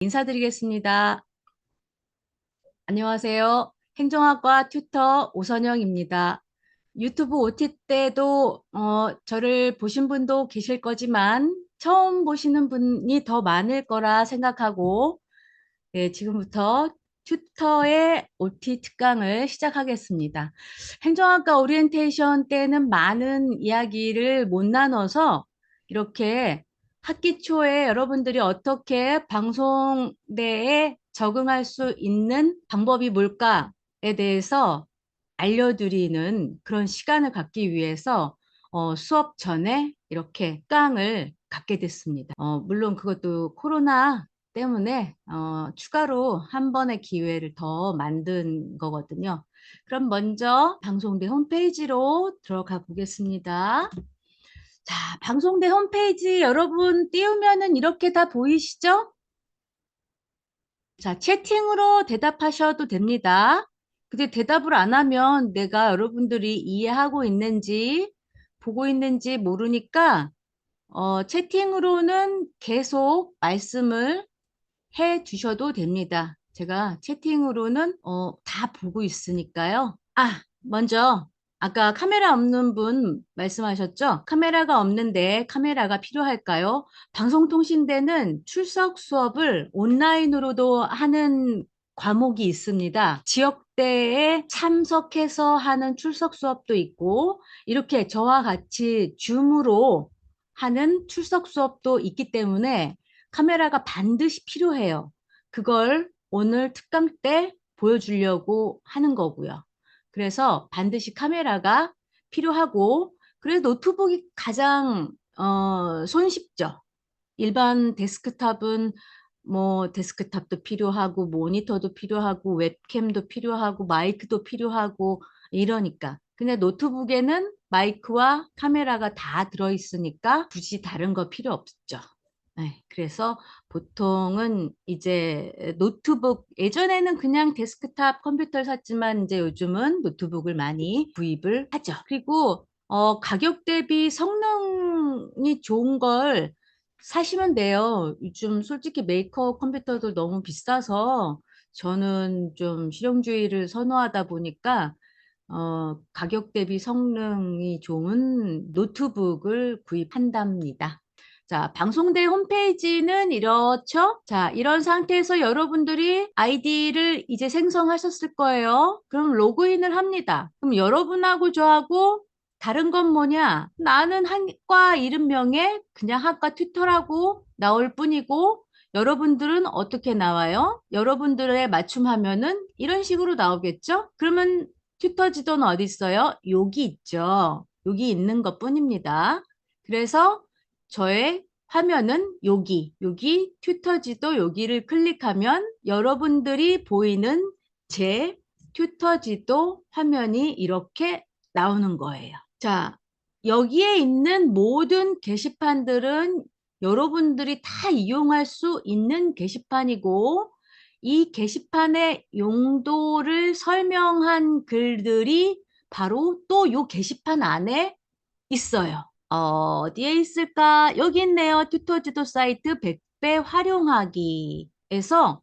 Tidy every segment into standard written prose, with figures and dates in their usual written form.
인사드리겠습니다. 안녕하세요. 행정학과 튜터 오선영입니다. 유튜브 OT 때도 저를 보신 분도 계실 거지만 처음 보시는 분이 더 많을 거라 생각하고 지금부터 튜터의 OT 특강을 시작하겠습니다. 행정학과 오리엔테이션 때는 많은 이야기를 못 나눠서 이렇게 학기 초에 여러분들이 어떻게 방송대에 적응할 수 있는 방법이 뭘까에 대해서 알려드리는 그런 시간을 갖기 위해서 수업 전에 이렇게 특강을 갖게 됐습니다. 물론 그것도 코로나 때문에 추가로 한 번의 기회를 더 만든 거거든요. 그럼 먼저 방송대 홈페이지로 들어가 보겠습니다. 자, 방송대 홈페이지 여러분 띄우면은 이렇게 다 보이시죠? 자, 채팅으로 대답하셔도 됩니다. 근데 대답을 안 하면 내가 여러분들이 이해하고 있는지 보고 있는지 모르니까 채팅으로는 계속 말씀을 해 주셔도 됩니다. 제가 채팅으로는 다 보고 있으니까요. 먼저 아까 카메라 없는 분 말씀하셨죠? 카메라가 없는데 카메라가 필요할까요? 방송통신대는 출석 수업을 온라인으로도 하는 과목이 있습니다. 지역대에 참석해서 하는 출석 수업도 있고 이렇게 저와 같이 줌으로 하는 출석 수업도 있기 때문에 카메라가 반드시 필요해요. 그걸 오늘 특강 때 보여주려고 하는 거고요. 그래서 반드시 카메라가 필요하고, 그래서 노트북이 가장 손쉽죠. 일반 데스크탑은 뭐 데스크탑도 필요하고 모니터도 필요하고 웹캠도 필요하고 마이크도 필요하고 이러니까. 근데 노트북에는 마이크와 카메라가 다 들어있으니까 굳이 다른 거 필요 없죠. 네, 그래서 보통은 이제 노트북, 예전에는 그냥 데스크탑 컴퓨터를 샀지만 이제 요즘은 노트북을 많이 구입을 하죠. 그리고 가격 대비 성능이 좋은 걸 사시면 돼요. 요즘 솔직히 메이커 컴퓨터도 너무 비싸서 저는 좀 실용주의를 선호하다 보니까 가격 대비 성능이 좋은 노트북을 구입한답니다. 자, 방송대 홈페이지는 이렇죠? 자, 이런 상태에서 여러분들이 아이디를 이제 생성하셨을 거예요. 그럼 로그인을 합니다. 그럼 여러분하고 저하고 다른 건 뭐냐? 나는 학과 이름명에 그냥 학과 튜터라고 나올 뿐이고 여러분들은 어떻게 나와요? 여러분들의 맞춤하면은 이런 식으로 나오겠죠? 그러면 튜터 지도는 어디 있어요? 여기 있죠. 여기 있는 것 뿐입니다. 그래서 저의 화면은 여기 튜터 지도 여기를 클릭하면 여러분들이 보이는 제 튜터 지도 화면이 이렇게 나오는 거예요. 자, 여기에 있는 모든 게시판들은 여러분들이 다 이용할 수 있는 게시판이고 이 게시판의 용도를 설명한 글들이 바로 또 이 게시판 안에 있어요. 어디에 있을까? 여기 있네요. 튜터 지도 사이트 100배 활용하기에서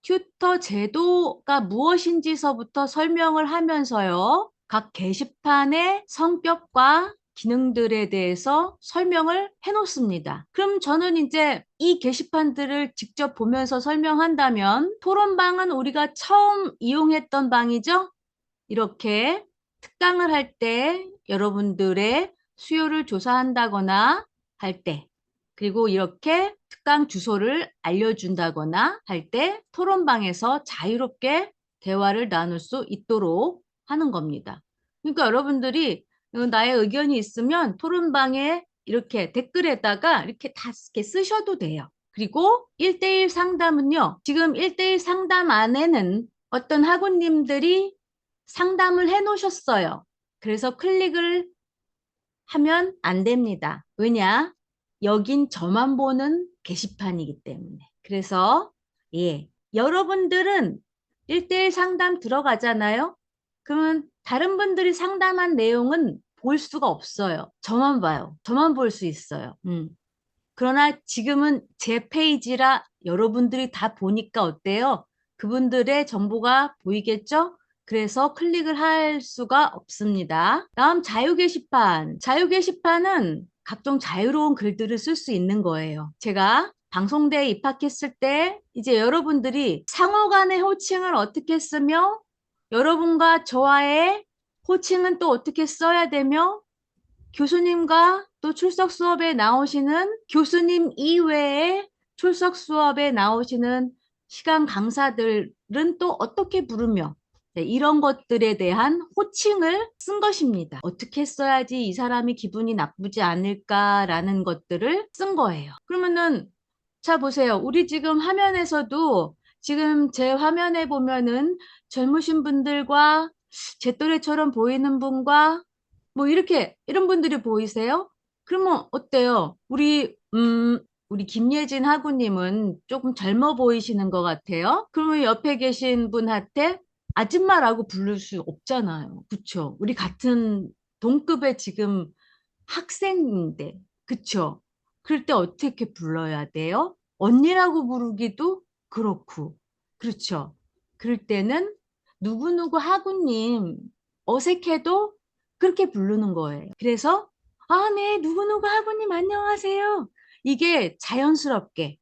튜터 제도가 무엇인지서부터 설명을 하면서요. 각 게시판의 성격과 기능들에 대해서 설명을 해 놓습니다. 그럼 저는 이제 이 게시판들을 직접 보면서 설명한다면 토론방은 우리가 처음 이용했던 방이죠? 이렇게 특강을 할 때 여러분들의 수요를 조사한다거나 할 때, 그리고 이렇게 특강 주소를 알려준다거나 할 때 토론방에서 자유롭게 대화를 나눌 수 있도록 하는 겁니다. 그러니까 여러분들이 나의 의견이 있으면 토론방에 이렇게 댓글에다가 이렇게 다 이렇게 쓰셔도 돼요. 그리고 1대1 상담은요, 지금 1대1 상담 안에는 어떤 학우님들이 상담을 해 놓으셨어요. 그래서 클릭을 하면 안 됩니다. 왜냐? 여긴 저만 보는 게시판이기 때문에. 그래서, 여러분들은 1대1 상담 들어가잖아요? 그러면 다른 분들이 상담한 내용은 볼 수가 없어요. 저만 봐요. 저만 볼 수 있어요. 그러나 지금은 제 페이지라 여러분들이 다 보니까 어때요? 그분들의 정보가 보이겠죠? 그래서 클릭을 할 수가 없습니다. 다음 자유 게시판. 자유 게시판은 각종 자유로운 글들을 쓸 수 있는 거예요. 제가 방송대에 입학했을 때 이제 여러분들이 상호 간의 호칭을 어떻게 쓰며 여러분과 저와의 호칭은 또 어떻게 써야 되며 교수님과 또 출석 수업에 나오시는 교수님 이외에 출석 수업에 나오시는 시간 강사들은 또 어떻게 부르며 네, 이런 것들에 대한 호칭을 쓴 것입니다. 어떻게 써야지 이 사람이 기분이 나쁘지 않을까라는 것들을 쓴 거예요. 그러면은 자 보세요. 우리 지금 화면에서도 지금 제 화면에 보면은 젊으신 분들과 제 또래처럼 보이는 분과 뭐 이렇게 이런 분들이 보이세요? 그러면 어때요? 우리 김예진 하구님은 조금 젊어 보이시는 것 같아요. 그러면 옆에 계신 분한테 아줌마라고 부를 수 없잖아요. 그쵸? 우리 같은 동급의 지금 학생인데, 그쵸? 그럴 때 어떻게 불러야 돼요? 언니라고 부르기도 그렇고, 그렇죠? 그럴 때는 누구누구 하구님, 어색해도 그렇게 부르는 거예요. 그래서, 아, 네, 누구누구 하구님 안녕하세요. 이게 자연스럽게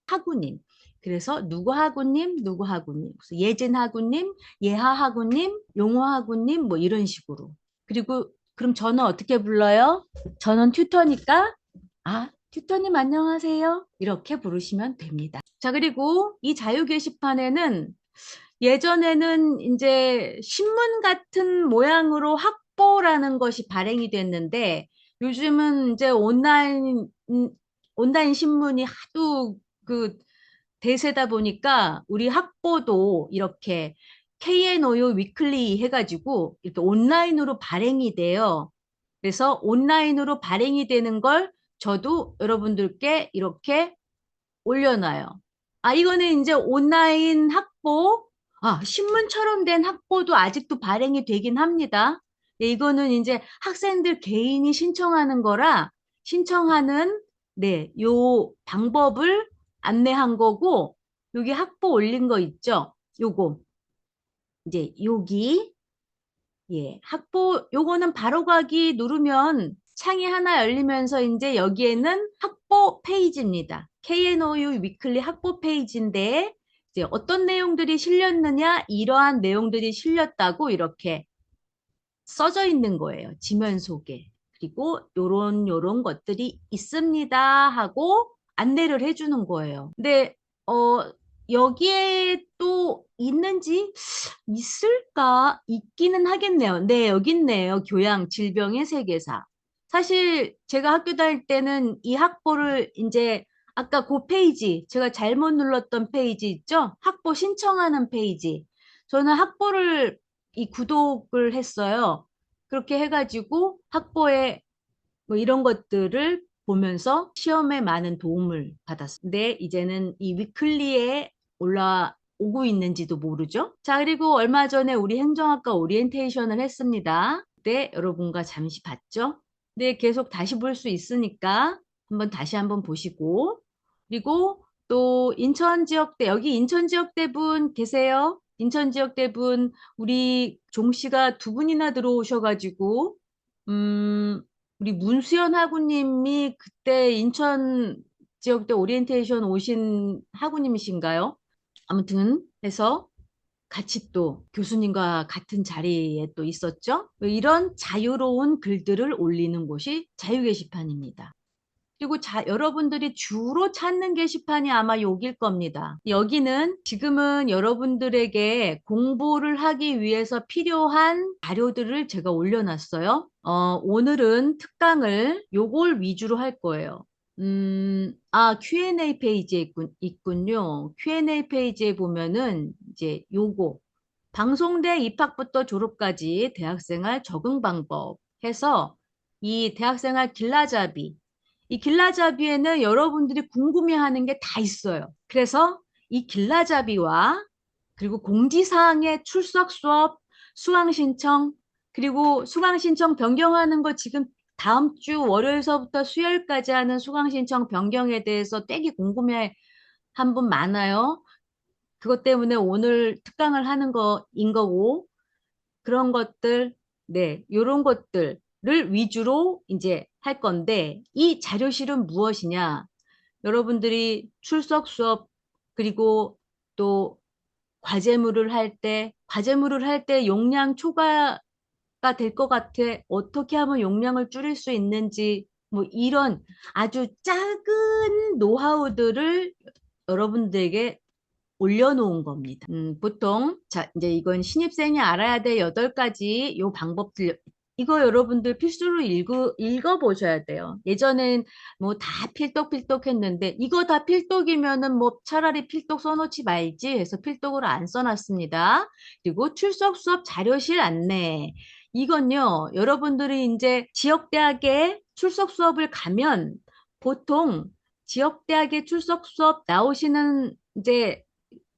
하구님. 그래서 누구 하구님, 누구 하구님. 그래서 예진 하구님, 예하 하구님, 용호 하구님, 뭐 이런 식으로. 그리고 그럼 저는 어떻게 불러요? 저는 튜터니까 아, 튜터님 안녕하세요. 이렇게 부르시면 됩니다. 자, 그리고 이 자유 게시판에는 예전에는 이제 신문 같은 모양으로 학보라는 것이 발행이 됐는데 요즘은 이제 온라인 신문이 하도 그 대세다 보니까 우리 학보도 이렇게 KNOU 위클리 해가지고 이렇게 온라인으로 발행이 돼요. 그래서 온라인으로 발행이 되는 걸 저도 여러분들께 이렇게 올려놔요. 아, 이거는 이제 온라인 학보, 아, 신문처럼 된 학보도 아직도 발행이 되긴 합니다. 네, 이거는 이제 학생들 개인이 신청하는 거라 신청하는, 네, 요 방법을 안내한 거고, 여기 학보 올린 거 있죠? 요거, 이제 여기, 예, 학보, 요거는 바로가기 누르면 창이 하나 열리면서 이제 여기에는 학보 페이지입니다. KNOU 위클리 학보 페이지인데 이제 어떤 내용들이 실렸느냐 이러한 내용들이 실렸다고 이렇게 써져 있는 거예요. 지면 속에. 그리고 요런 것들이 있습니다 하고 안내를 해주는 거예요. 근데 여기에 또 있는지 있을까? 있기는 하겠네요. 네, 여기 있네요. 교양 질병의 세계사. 사실 제가 학교 다닐 때는 이 학보를 이제 아까 그 페이지, 제가 잘못 눌렀던 페이지 있죠? 학보 신청하는 페이지. 저는 학보를 이 구독을 했어요. 그렇게 해가지고 학보에 뭐 이런 것들을 보면서 시험에 많은 도움을 받았어요. 근데 이제는 이 위클리에 올라오고 있는지도 모르죠. 자, 그리고 얼마 전에 우리 행정학과 오리엔테이션을 했습니다. 그때 여러분과 잠시 봤죠. 근데 계속 다시 볼 수 있으니까 다시 한번 보시고 그리고 또 인천 지역대 여기 인천 지역대 분 계세요? 인천 지역대 분 우리 종 씨가 두 분이나 들어오셔가지고 우리 문수연 하구님이 그때 인천 지역대 오리엔테이션 오신 하구님이신가요? 아무튼 해서 같이 또 교수님과 같은 자리에 또 있었죠. 이런 자유로운 글들을 올리는 곳이 자유 게시판입니다. 그리고 여러분들이 주로 찾는 게시판이 아마 여길 겁니다. 여기는 지금은 여러분들에게 공부를 하기 위해서 필요한 자료들을 제가 올려놨어요. 오늘은 특강을 요걸 위주로 할 거예요. Q&A 페이지에 있군요. Q&A 페이지에 보면은 이제 요거 방송대 입학부터 졸업까지 대학생활 적응 방법 해서 이 대학생활 길라잡이 이 길라잡이에는 여러분들이 궁금해하는 게 다 있어요. 그래서 이 길라잡이와 그리고 공지사항의 출석 수업, 수강 신청, 그리고 수강 신청 변경하는 거 지금 다음 주 월요일서부터 수요일까지 하는 수강 신청 변경에 대해서 되게 궁금해 한 분 많아요. 그것 때문에 오늘 특강을 하는 거인 거고, 그런 것들, 네, 요런 것들을 위주로 이제 할 건데, 이 자료실은 무엇이냐? 여러분들이 출석 수업, 그리고 또 과제물을 할 때 용량 초과가 될 것 같아. 어떻게 하면 용량을 줄일 수 있는지, 뭐 이런 아주 작은 노하우들을 여러분들에게 올려놓은 겁니다. 보통, 자, 이제 이건 신입생이 알아야 될 8가지 요 방법들, 이거 여러분들 필수로 읽어보셔야 돼요. 예전엔 뭐 다 필독 했는데, 이거 다 필독이면은 뭐 차라리 필독 써놓지 말지 해서 필독으로 안 써놨습니다. 그리고 출석 수업 자료실 안내. 이건요, 여러분들이 이제 지역대학에 출석 수업을 가면 보통 지역대학에 출석 수업 나오시는 이제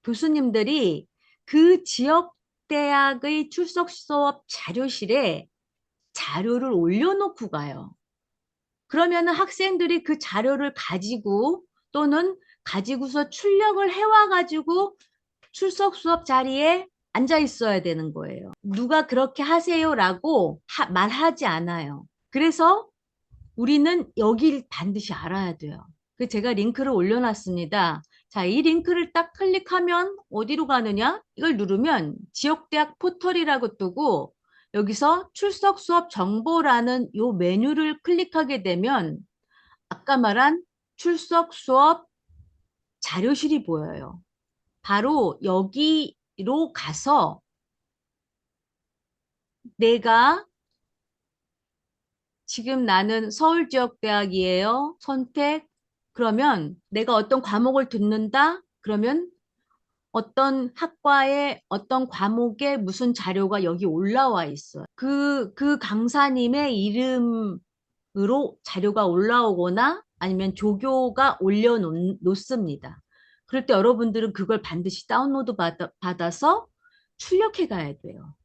교수님들이 그 지역 대학의 출석 수업 자료실에 자료를 올려놓고 가요. 그러면은 학생들이 그 자료를 가지고 또는 가지고서 출력을 해와가지고 출석 수업 자리에 앉아 있어야 되는 거예요. 누가 그렇게 하세요라고 말하지 않아요. 그래서 우리는 여기를 반드시 알아야 돼요. 그 제가 링크를 올려놨습니다. 자, 이 링크를 딱 클릭하면 어디로 가느냐? 이걸 누르면 지역대학 포털이라고 뜨고 여기서 출석 수업 정보라는 요 메뉴를 클릭하게 되면 아까 말한 출석 수업 자료실이 보여요. 바로 여기로 가서 내가 지금 나는 서울지역대학이에요. 선택. 그러면 내가 어떤 과목을 듣는다? 그러면 어떤 학과의 어떤 과목에 무슨 자료가 여기 올라와 있어요. 그 강사님의 이름으로 자료가 올라오거나 아니면 조교가 올려놓습니다. 그럴 때 여러분들은 그걸 반드시 다운로드 받아서 출력해 가야 돼요.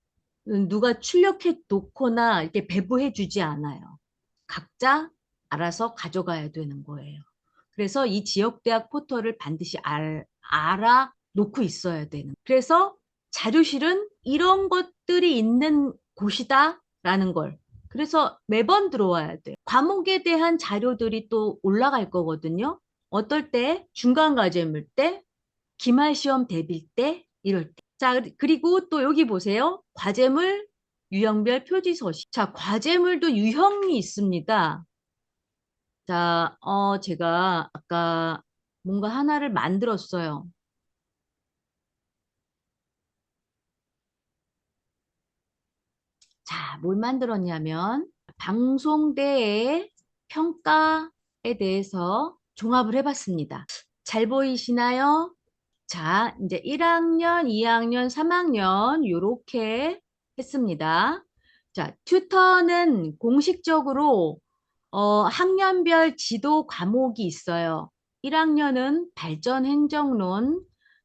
누가 출력해 놓거나 이렇게 배부해 주지 않아요. 각자 알아서 가져가야 되는 거예요. 그래서 이 지역대학 포털을 반드시 알아 놓고 있어야 되는. 그래서 자료실은 이런 것들이 있는 곳이다라는 걸. 그래서 매번 들어와야 돼요. 과목에 대한 자료들이 또 올라갈 거거든요. 어떨 때? 중간 과제물 때, 기말 시험 대비일 때, 이럴 때. 자, 그리고 또 여기 보세요. 과제물, 유형별 표지 서식. 자, 과제물도 유형이 있습니다. 자, 제가 아까 뭔가 하나를 만들었어요. 자, 뭘 만들었냐면, 방송대의 평가에 대해서 종합을 해봤습니다. 잘 보이시나요? 자, 이제 1학년, 2학년, 3학년 요렇게 했습니다. 자, 튜터는 공식적으로 학년별 지도 과목이 있어요. 1학년은 발전행정론,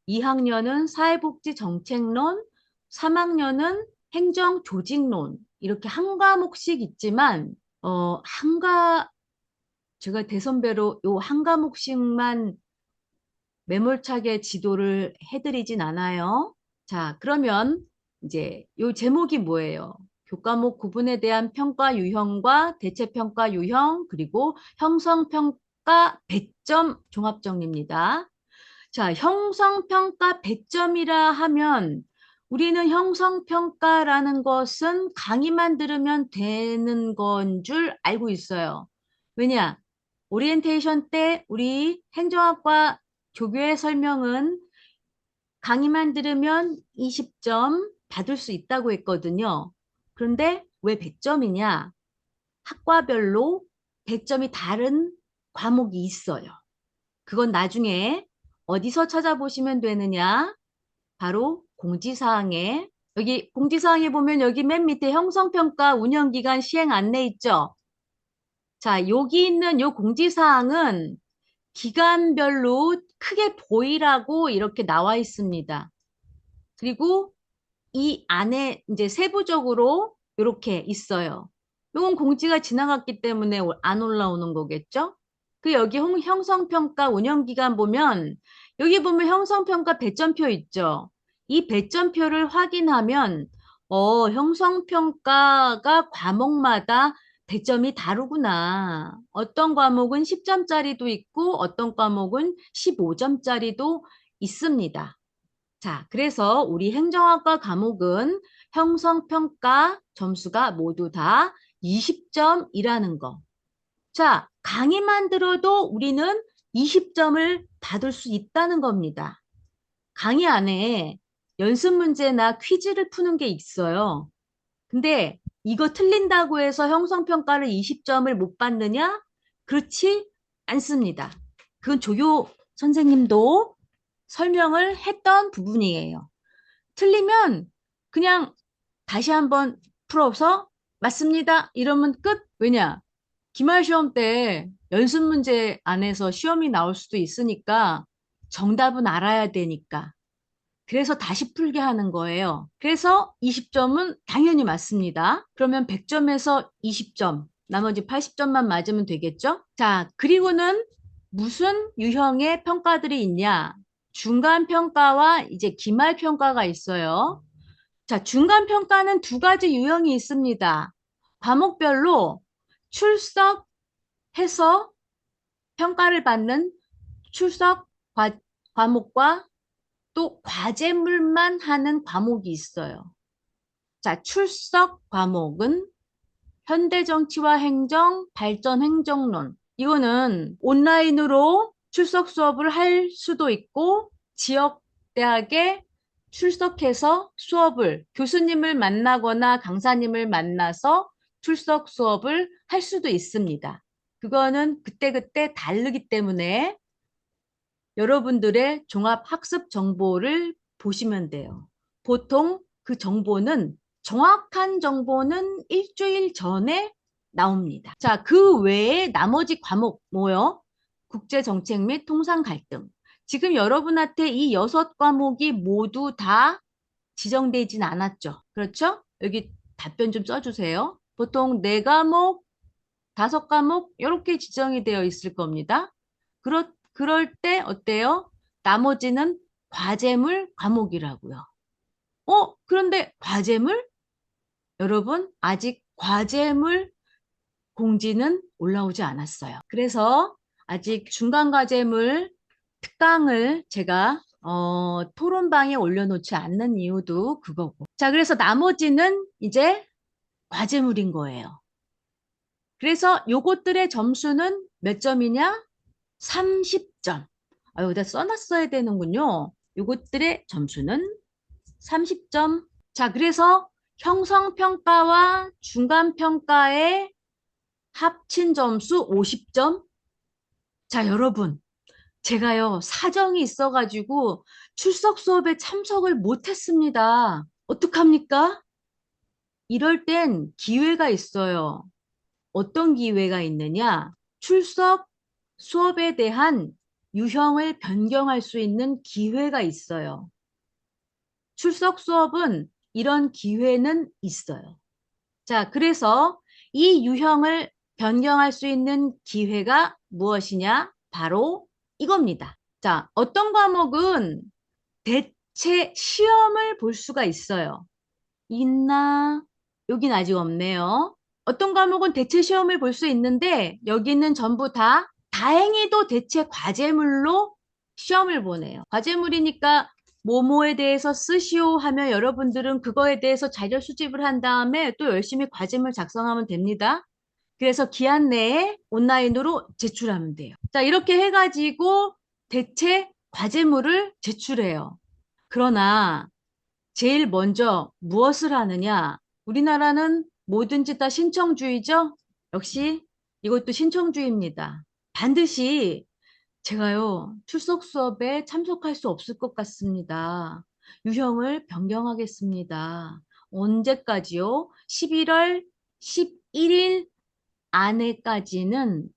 2학년은 사회복지정책론, 3학년은 행정조직론 이렇게 한 과목씩 있지만 제가 대선배로 요 한 과목씩만 매몰차게 지도를 해드리진 않아요. 자, 그러면 이제 요 제목이 뭐예요? 교과목 구분에 대한 평가 유형과 대체평가 유형, 그리고 형성평가 100점 종합정리입니다. 자, 형성평가 100점이라 하면 우리는 형성평가라는 것은 강의만 들으면 되는 건 줄 알고 있어요. 왜냐? 오리엔테이션 때 우리 행정학과 조교의 설명은 강의만 들으면 20점 받을 수 있다고 했거든요. 그런데 왜 100점이냐? 학과별로 100점이 다른 과목이 있어요. 그건 나중에 어디서 찾아보시면 되느냐? 바로 공지사항에, 여기 공지사항에 보면 여기 맨 밑에 형성평가 운영기간 시행 안내 있죠? 자, 여기 있는 요 공지사항은 기간별로 크게 보이라고 이렇게 나와 있습니다. 그리고 이 안에 이제 세부적으로 이렇게 있어요. 이건 공지가 지나갔기 때문에 안 올라오는 거겠죠? 그 여기 형성평가 운영기간 보면 여기 보면 형성평가 배점표 있죠? 이 배점표를 확인하면 형성평가가 과목마다 배점이 다르구나. 어떤 과목은 10점짜리도 있고 어떤 과목은 15점짜리도 있습니다. 자, 그래서 우리 행정학과 과목은 형성평가 점수가 모두 다 20점이라는 거. 자, 강의만 들어도 우리는 20점을 받을 수 있다는 겁니다. 강의 안에 연습 문제나 퀴즈를 푸는 게 있어요. 근데 이거 틀린다고 해서 형성평가를 20점을 못 받느냐? 그렇지 않습니다. 그건 조교 선생님도 설명을 했던 부분이에요. 틀리면 그냥 다시 한번 풀어서 맞습니다. 이러면 끝. 왜냐? 기말 시험 때 연습 문제 안에서 시험이 나올 수도 있으니까 정답은 알아야 되니까. 그래서 다시 풀게 하는 거예요. 그래서 20점은 당연히 맞습니다. 그러면 100점에서 20점, 나머지 80점만 맞으면 되겠죠? 자, 그리고는 무슨 유형의 평가들이 있냐? 중간 평가와 이제 기말 평가가 있어요. 자, 중간 평가는 두 가지 유형이 있습니다. 과목별로 출석해서 평가를 받는 출석 과목과 또 과제물만 하는 과목이 있어요. 자, 출석 과목은 현대정치와 행정, 발전행정론. 이거는 온라인으로 출석 수업을 할 수도 있고 지역대학에 출석해서 수업을 교수님을 만나거나 강사님을 만나서 출석 수업을 할 수도 있습니다. 그거는 그때그때 다르기 때문에 여러분들의 종합학습 정보를 보시면 돼요. 보통 그 정보는 정확한 정보는 일주일 전에 나옵니다. 자, 그 외에 나머지 과목 뭐요? 국제정책 및 통상 갈등. 지금 여러분한테 이 6과목이 모두 다 지정되진 않았죠. 그렇죠? 여기 답변 좀 써주세요. 보통 4과목, 5과목 이렇게 지정이 되어 있을 겁니다. 그럴 때 어때요? 나머지는 과제물 과목이라고요. 그런데 과제물? 여러분, 아직 과제물 공지는 올라오지 않았어요. 그래서 아직 중간 과제물 특강을 제가 토론방에 올려놓지 않는 이유도 그거고. 자, 그래서 나머지는 이제 과제물인 거예요. 그래서 요것들의 점수는 몇 점이냐? 30점. 아, 여기다 써놨어야 되는군요. 요것들의 점수는 30점. 자, 그래서 형성평가와 중간평가의 합친 점수 50점. 자, 여러분. 제가요, 사정이 있어가지고 출석 수업에 참석을 못했습니다. 어떡합니까? 이럴 땐 기회가 있어요. 어떤 기회가 있느냐? 출석 수업에 대한 유형을 변경할 수 있는 기회가 있어요. 출석 수업은 이런 기회는 있어요. 자, 그래서 이 유형을 변경할 수 있는 기회가 무엇이냐? 바로 이겁니다. 자, 어떤 과목은 대체 시험을 볼 수가 있어요. 있나? 여긴 아직 없네요. 어떤 과목은 대체 시험을 볼 수 있는데 여기는 전부 다 다행히도 대체 과제물로 시험을 보네요. 과제물이니까 뭐뭐에 대해서 쓰시오 하면 여러분들은 그거에 대해서 자료 수집을 한 다음에 또 열심히 과제물 작성하면 됩니다. 그래서 기한 내에 온라인으로 제출하면 돼요. 자, 이렇게 해가지고 대체 과제물을 제출해요. 그러나 제일 먼저 무엇을 하느냐? 우리나라는 뭐든지 다 신청주의죠? 역시 이것도 신청주의입니다. 반드시 제가요, 출석 수업에 참석할 수 없을 것 같습니다. 유형을 변경하겠습니다. 언제까지요? 11월 11일 안에까지는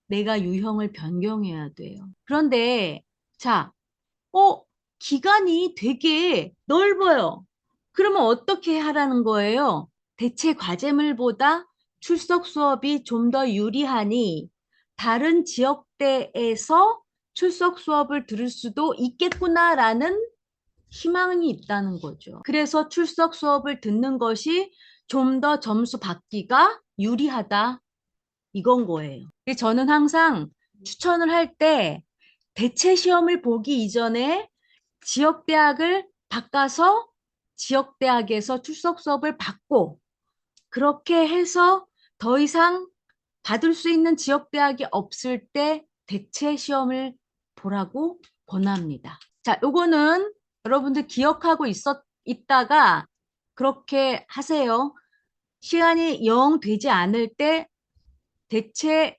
내가 유형을 변경해야 돼요. 그런데, 자, 어, 기간이 되게 넓어요. 그러면 어떻게 하라는 거예요? 대체 과제물보다 출석 수업이 좀 더 유리하니 다른 지역대에서 출석 수업을 들을 수도 있겠구나라는 희망이 있다는 거죠. 그래서 출석 수업을 듣는 것이 좀 더 점수 받기가 유리하다. 이건 거예요. 저는 항상 추천을 할 때 대체 시험을 보기 이전에 지역대학을 바꿔서 지역대학에서 출석 수업을 받고 그렇게 해서 더 이상 받을 수 있는 지역대학이 없을 때 대체 시험을 보라고 권합니다. 자, 요거는 여러분들 기억하고 있다가 그렇게 하세요. 시간이 영 되지 않을 때 대체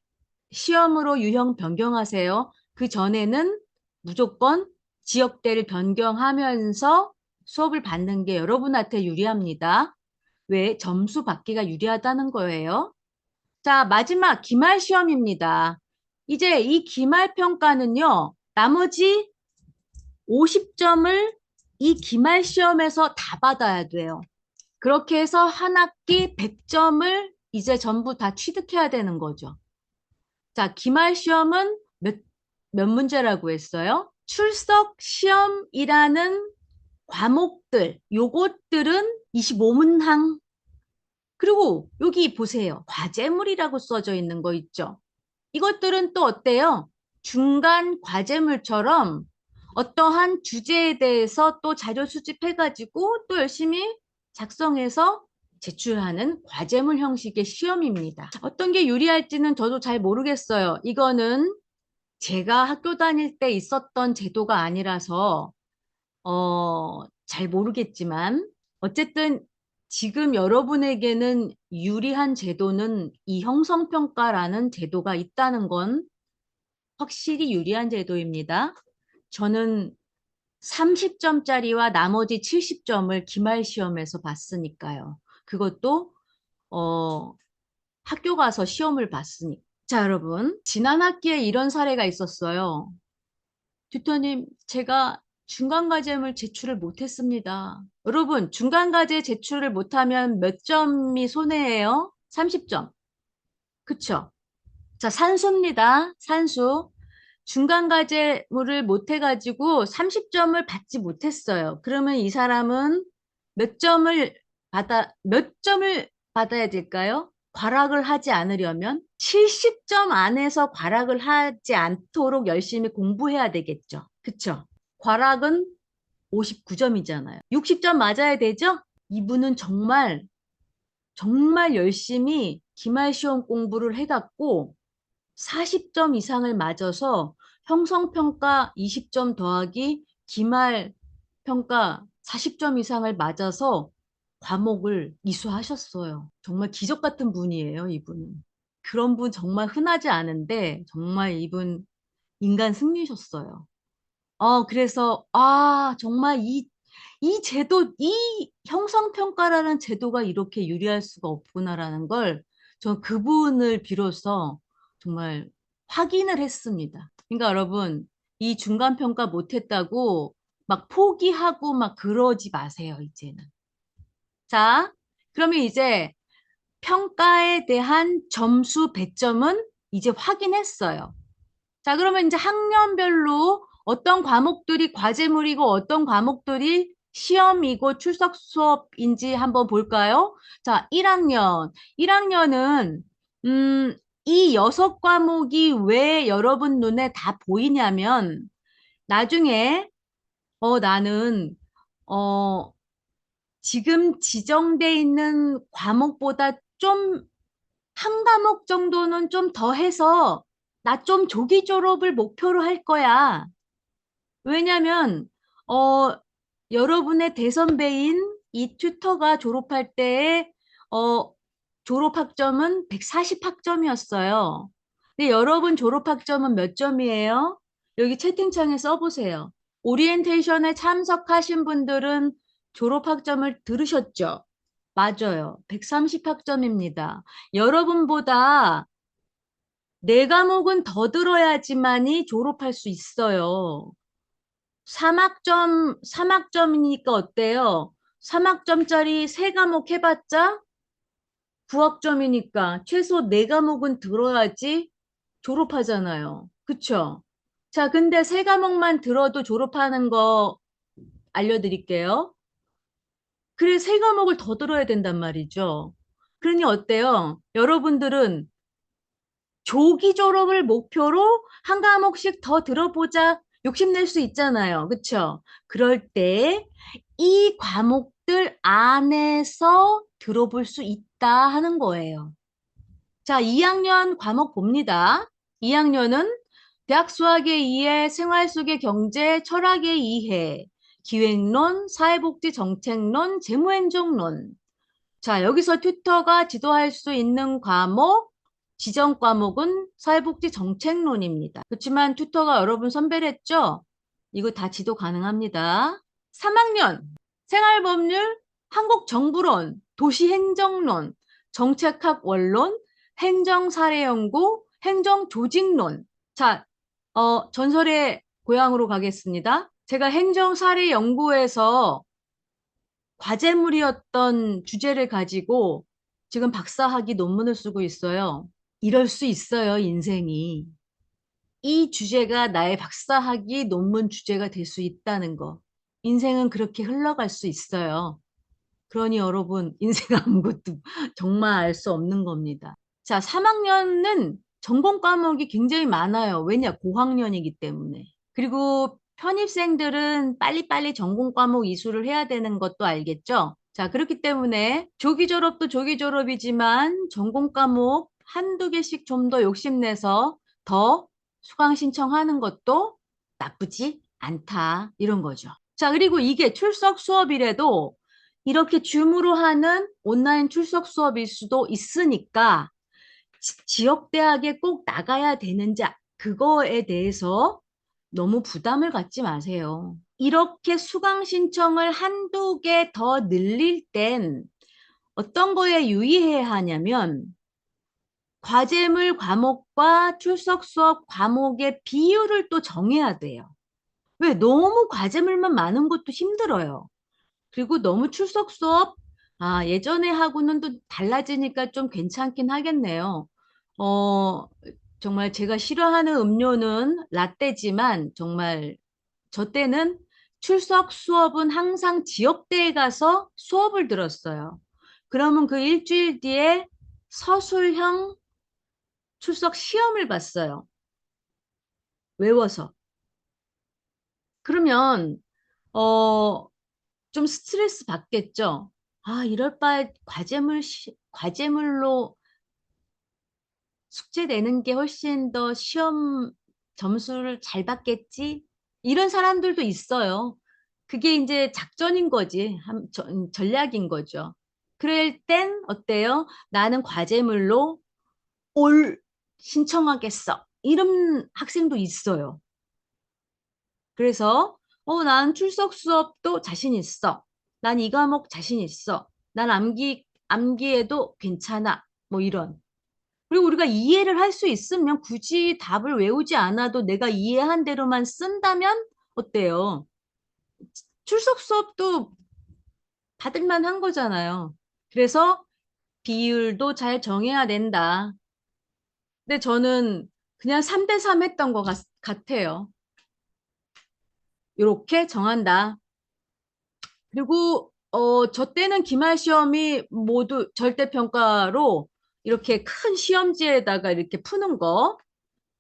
시험으로 유형 변경하세요. 그 전에는 무조건 지역대를 변경하면서 수업을 받는 게 여러분한테 유리합니다. 왜? 점수 받기가 유리하다는 거예요. 자, 마지막 기말 시험입니다. 이제 이 기말 평가는요, 나머지 50점을 이 기말 시험에서 다 받아야 돼요. 그렇게 해서 한 학기 100점을 이제 전부 다 취득해야 되는 거죠. 자, 기말 시험은 몇 문제라고 했어요? 출석 시험이라는 과목들, 요것들은 25문항. 그리고 여기 보세요. 과제물이라고 써져 있는 거 있죠? 이것들은 또 어때요? 중간 과제물처럼 어떠한 주제에 대해서 또 자료 수집해가지고 또 열심히 작성해서 제출하는 과제물 형식의 시험입니다. 어떤 게 유리할지는 저도 잘 모르겠어요. 이거는 제가 학교 다닐 때 있었던 제도가 아니라서 잘 모르겠지만 어쨌든 지금 여러분에게는 유리한 제도는 이 형성평가라는 제도가 있다는 건 확실히 유리한 제도입니다. 저는 30점짜리와 나머지 70점을 기말 시험에서 봤으니까요. 그것도 학교 가서 시험을 봤으니까. 자, 여러분, 지난 학기에 이런 사례가 있었어요. 튜터님, 제가 중간과제물 제출을 못했습니다. 여러분, 중간과제 제출을 못하면 몇 점이 손해예요? 30점. 그쵸? 자, 산수입니다. 산수. 중간과제물을 못해가지고 30점을 받지 못했어요. 그러면 이 사람은 몇 점을 받아야 될까요? 과락을 하지 않으려면 70점 안에서 과락을 하지 않도록 열심히 공부해야 되겠죠. 그쵸? 과락은 59점이잖아요. 60점 맞아야 되죠? 이분은 정말 열심히 기말시험 공부를 해갖고 40점 이상을 맞아서 형성평가 20점 더하기 기말평가 40점 이상을 맞아서 과목을 이수하셨어요. 정말 기적 같은 분이에요, 이분은. 그런 분 정말 흔하지 않은데 정말 이분 인간 승리셨어요. 그래서 정말 이 제도, 이 형성평가라는 제도가 이렇게 유리할 수가 없구나라는 걸 저 그분을 비로소 정말 확인을 했습니다. 그러니까 여러분, 이 중간평가 못했다고 막 포기하고 막 그러지 마세요, 이제는. 자, 그러면 이제 평가에 대한 점수 배점은 이제 확인했어요. 자, 그러면 이제 학년별로 어떤 과목들이 과제물이고 어떤 과목들이 시험이고 출석 수업인지 한번 볼까요? 자, 1학년. 1학년은, 이 6과목이 왜 여러분 눈에 다 보이냐면, 나중에, 나는, 어, 지금 지정돼 있는 과목보다 좀 한 과목 정도는 좀 더 해서 나 좀 조기 졸업을 목표로 할 거야. 왜냐면, 어, 여러분의 대선배인 이 튜터가 졸업할 때의, 졸업 학점은 140 학점이었어요. 근데 여러분 졸업 학점은 몇 점이에요? 여기 채팅창에 써보세요. 오리엔테이션에 참석하신 분들은 졸업 학점을 들으셨죠? 맞아요. 130 학점입니다. 여러분보다 네 과목은 더 들어야지만이 졸업할 수 있어요. 3학점이니까 어때요? 3학점짜리 세 과목 해봤자 9학점이니까 최소 4과목은 들어야지 졸업하잖아요. 그쵸? 자, 근데 3과목만 들어도 졸업하는 거 알려드릴게요. 그래, 3과목을 더 들어야 된단 말이죠. 그러니 어때요? 여러분들은 조기 졸업을 목표로 한 과목씩 더 들어보자 욕심낼 수 있잖아요. 그쵸? 그럴 때 이 과목들 안에서 들어볼 수 있다 하는 거예요. 자, 2학년 과목 봅니다. 2학년은 대학 수학의 이해, 생활 속의 경제, 철학의 이해, 기획론, 사회복지 정책론, 재무행정론. 자, 여기서 튜터가 지도할 수 있는 과목, 지정 과목은 사회복지 정책론입니다. 그렇지만 튜터가 여러분 선배를 했죠? 이거 다 지도 가능합니다. 3학년 생활법률, 한국정부론, 도시행정론, 정책학 원론, 행정사례연구, 행정조직론. 자, 전설의 고향으로 가겠습니다. 제가 행정사례연구에서 과제물이었던 주제를 가지고 지금 박사학위 논문을 쓰고 있어요. 이럴 수 있어요, 인생이. 이 주제가 나의 박사학위 논문 주제가 될 수 있다는 거. 인생은 그렇게 흘러갈 수 있어요. 그러니 여러분, 인생 아무것도 정말 알 수 없는 겁니다. 자, 3학년은 전공 과목이 굉장히 많아요. 왜냐? 고학년이기 때문에. 그리고 편입생들은 빨리빨리 전공 과목 이수를 해야 되는 것도 알겠죠? 자, 그렇기 때문에 조기 졸업도 조기 졸업이지만 전공 과목 한두 개씩 좀 더 욕심내서 더 수강 신청하는 것도 나쁘지 않다. 이런 거죠. 자, 그리고 이게 출석 수업이라도 이렇게 줌으로 하는 온라인 출석 수업일 수도 있으니까 지역 대학에 꼭 나가야 되는지 그거에 대해서 너무 부담을 갖지 마세요. 이렇게 수강 신청을 한두 개 더 늘릴 땐 어떤 거에 유의해야 하냐면 과제물 과목과 출석 수업 과목의 비율을 또 정해야 돼요. 왜? 너무 과제물만 많은 것도 힘들어요. 그리고 너무 출석 수업, 예전에 하고는 또 달라지니까 좀 괜찮긴 하겠네요. 어, 정말 제가 싫어하는 음료는 라떼지만 정말 저 때는 출석 수업은 항상 지역대에 가서 수업을 들었어요. 그러면 그 일주일 뒤에 서술형 출석 시험을 봤어요. 외워서. 그러면, 어, 좀 스트레스 받겠죠? 이럴 바에 과제물로 숙제 내는 게 훨씬 더 시험 점수를 잘 받겠지? 이런 사람들도 있어요. 그게 이제 작전인 거지. 전략인 거죠. 그럴 땐 어때요? 나는 과제물로 올 신청하겠어. 이런 학생도 있어요. 그래서 난 출석 수업도 자신 있어. 난 이 과목 자신 있어. 난 암기해도 괜찮아. 뭐 이런. 그리고 우리가 이해를 할 수 있으면 굳이 답을 외우지 않아도 내가 이해한 대로만 쓴다면 어때요? 출석 수업도 받을만 한 거잖아요. 그래서 비율도 잘 정해야 된다. 근데 저는 그냥 3대3 했던 것 같아요. 이렇게 정한다. 그리고 저 때는 기말 시험이 모두 절대평가로 이렇게 큰 시험지에다가 이렇게 푸는 거.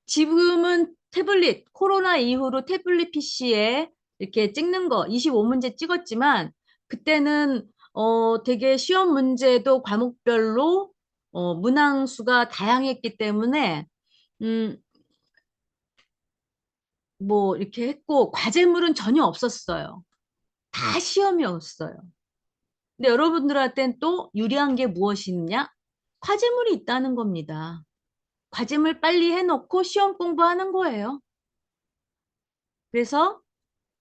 지금은 태블릿, 코로나 이후로 태블릿 PC에 이렇게 찍는 거 25문제 찍었지만 그때는 되게 시험 문제도 과목별로 문항수가 다양했기 때문에 음, 뭐 이렇게 했고 과제물은 전혀 없었어요. 다 시험이었어요. 근데 여러분들한테는 또 유리한 게 무엇이냐? 과제물이 있다는 겁니다. 과제물 빨리 해놓고 시험 공부하는 거예요. 그래서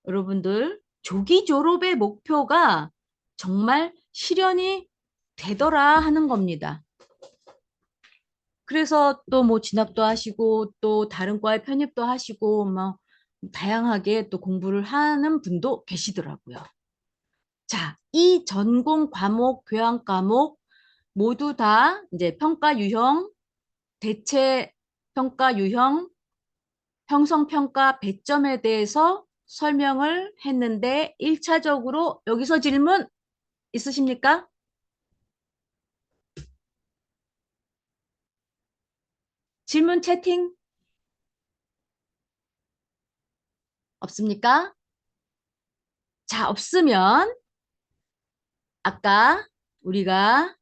여러분들 조기 졸업의 목표가 정말 실현이 되더라 하는 겁니다. 그래서 또 뭐 진학도 하시고 또 다른 과에 편입도 하시고 뭐 다양하게 또 공부를 하는 분도 계시더라고요. 자, 이 전공 과목, 교양 과목 모두 다 이제 평가 유형, 대체 평가 유형, 형성평가 배점에 대해서 설명을 했는데 1차적으로 여기서 질문 있으십니까? 질문 채팅 없습니까? 자, 없으면 아까 우리가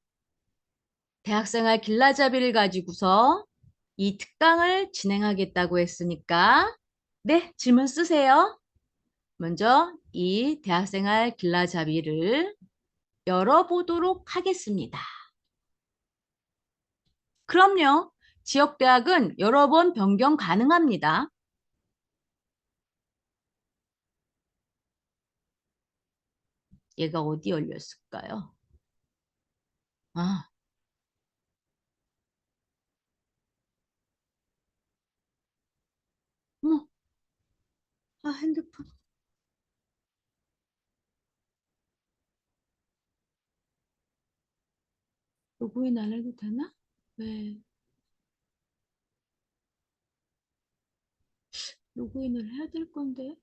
대학생활 길라잡이를 가지고서 이 특강을 진행하겠다고 했으니까 네, 질문 쓰세요. 먼저 이 대학생활 길라잡이를 열어보도록 하겠습니다. 그럼요. 지역대학은 여러 번 변경 가능합니다. 얘가 어디 열렸을까요? 아, 어머, 핸드폰. 로그인 안 해도 되나? 왜 로그인을 해야 될 건데?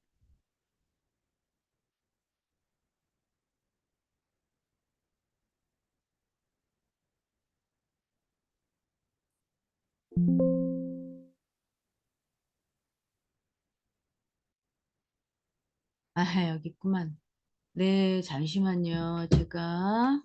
아, 여기 있구만. 네, 잠시만요. 제가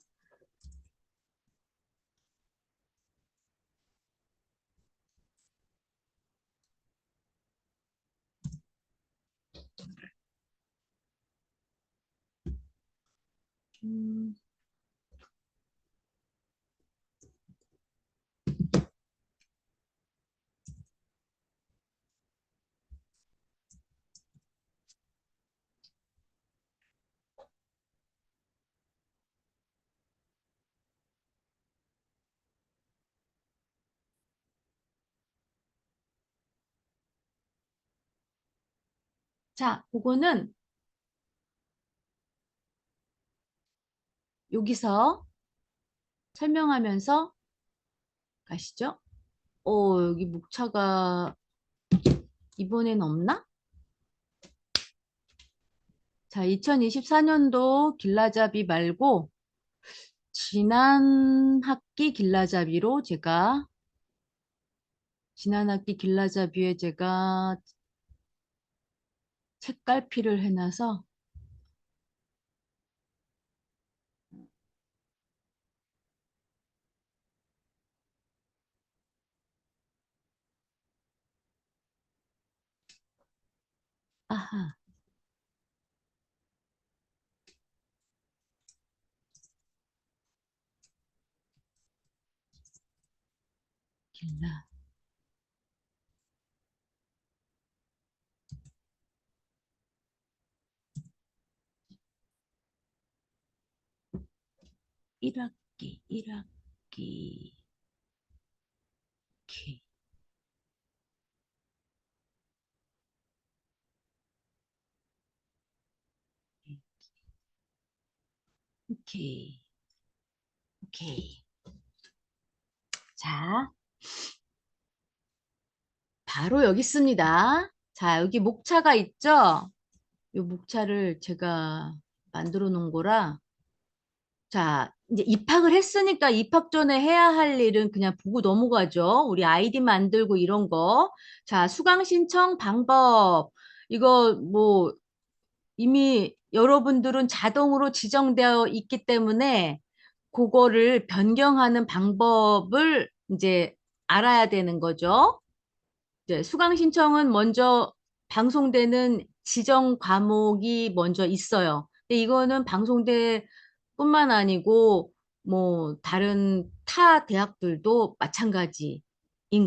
음, 자, 그거는 여기서 설명하면서 가시죠. 여기 목차가 이번엔 없나? 자, 2024년도 길라잡이 말고 지난 학기 길라잡이로 제가 지난 학기 길라잡이에 제가 책갈피를 해놔서 아하 길라 1학기 1학기 오케이 오케이 오케이 자 바로 여기 있습니다. 자 여기 목차가 있죠? 이 목차를 제가 만들어 놓은 거라 자, 이제 입학을 했으니까 입학 전에 해야 할 일은 그냥 보고 넘어가죠. 우리 아이디 만들고 이런 거. 자, 수강 신청 방법. 이거 뭐 이미 여러분들은 자동으로 지정되어 있기 때문에 그거를 변경하는 방법을 이제 알아야 되는 거죠. 이제 수강 신청은 먼저 방송되는 지정 과목이 먼저 있어요. 근데 이거는 방송대 뿐만 아니고 뭐 다른 타 대학들도 마찬가지인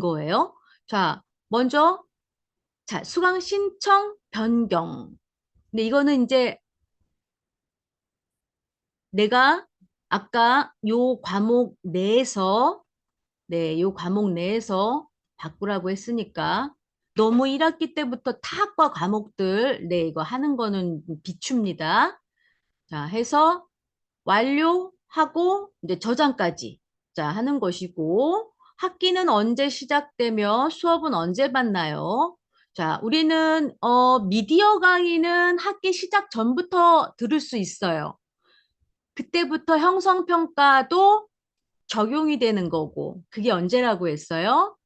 거예요. 자, 먼저 자, 수강 신청 변경. 근데 이거는 이제 내가 아까 요 과목 내에서 요 과목 내에서 바꾸라고 했으니까 너무 1학기 때부터 타학과 과목들 이거 하는 거는 비춥니다. 자, 해서 완료하고 이제 저장까지. 자, 하는 것이고, 학기는 언제 시작되며 수업은 언제 받나요? 자, 우리는, 미디어 강의는 학기 시작 전부터 들을 수 있어요. 그때부터 형성평가도 적용이 되는 거고, 그게 언제라고 했어요?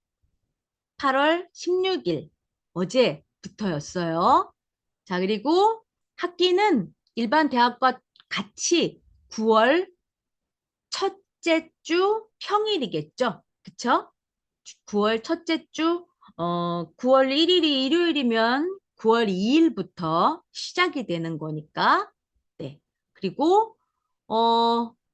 8월 16일, 어제부터였어요. 자, 그리고 학기는 일반 대학과 같이 9월 첫째 주 평일이겠죠? 그쵸? 9월 첫째 주, 9월 1일이 일요일이면 9월 2일부터 시작이 되는 거니까. 네. 그리고,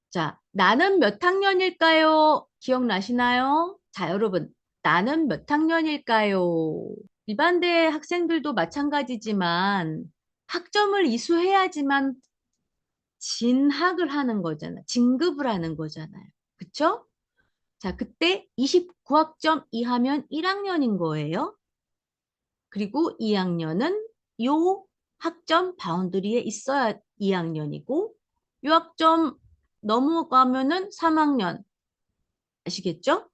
자, 나는 몇 학년일까요? 기억나시나요? 자, 여러분, 나는 몇 학년일까요? 일반대 학생들도 마찬가지지만 학점을 이수해야지만 진학을 하는 거잖아. 진급을 하는 거잖아요. 그쵸? 자, 그때 29학점 이하면 1학년인 거예요. 그리고 2학년은 요 학점 바운더리에 있어야 2학년이고, 요 학점 넘어가면은 3학년. 아시겠죠?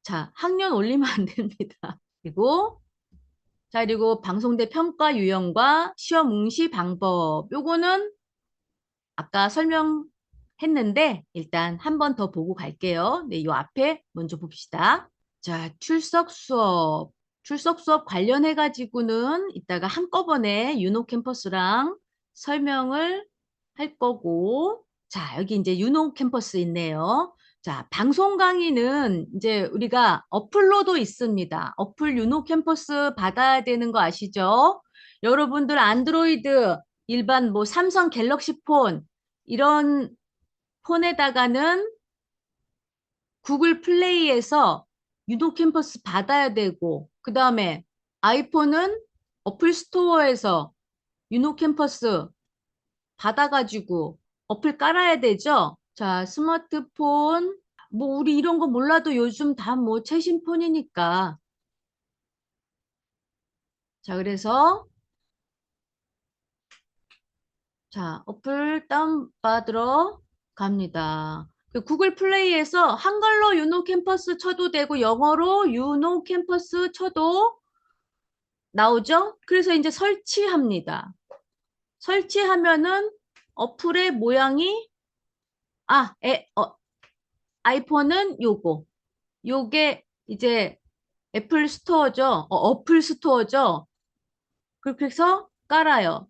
자, 학년 올리면 안 됩니다. 그리고, 자, 그리고 방송대 평가 유형과 시험 응시 방법. 요거는 아까 설명했는데 일단 한 번 더 보고 갈게요. 네, 요 앞에 먼저 봅시다. 자, 출석 수업. 출석 수업 관련해 가지고는 이따가 한꺼번에 유노 캠퍼스랑 설명을 할 거고. 자, 여기 이제 유노 캠퍼스 있네요. 자, 방송 강의는 이제 우리가 어플로도 있습니다. 어플 유노 캠퍼스 받아야 되는 거 아시죠? 여러분들 안드로이드 일반 뭐 삼성 갤럭시 폰 이런 폰에다가는 구글 플레이에서 유도 캠퍼스 받아야 되고, 그 다음에 아이폰은 어플 스토어에서 유노 캠퍼스 받아가지고 어플 깔아야 되죠? 자, 스마트폰, 뭐, 우리 이런 거 몰라도 요즘 다 뭐 최신 폰이니까. 자, 그래서, 자, 어플 다운받으러 갑니다. 그 구글 플레이에서 한글로 유노 캠퍼스 쳐도 되고, 영어로 유노 캠퍼스 쳐도 나오죠? 그래서 이제 설치합니다. 설치하면은 어플의 모양이 아, 아이폰은 요거. 요게 이제 애플 스토어죠. 어플 스토어죠. 그렇게 해서 깔아요.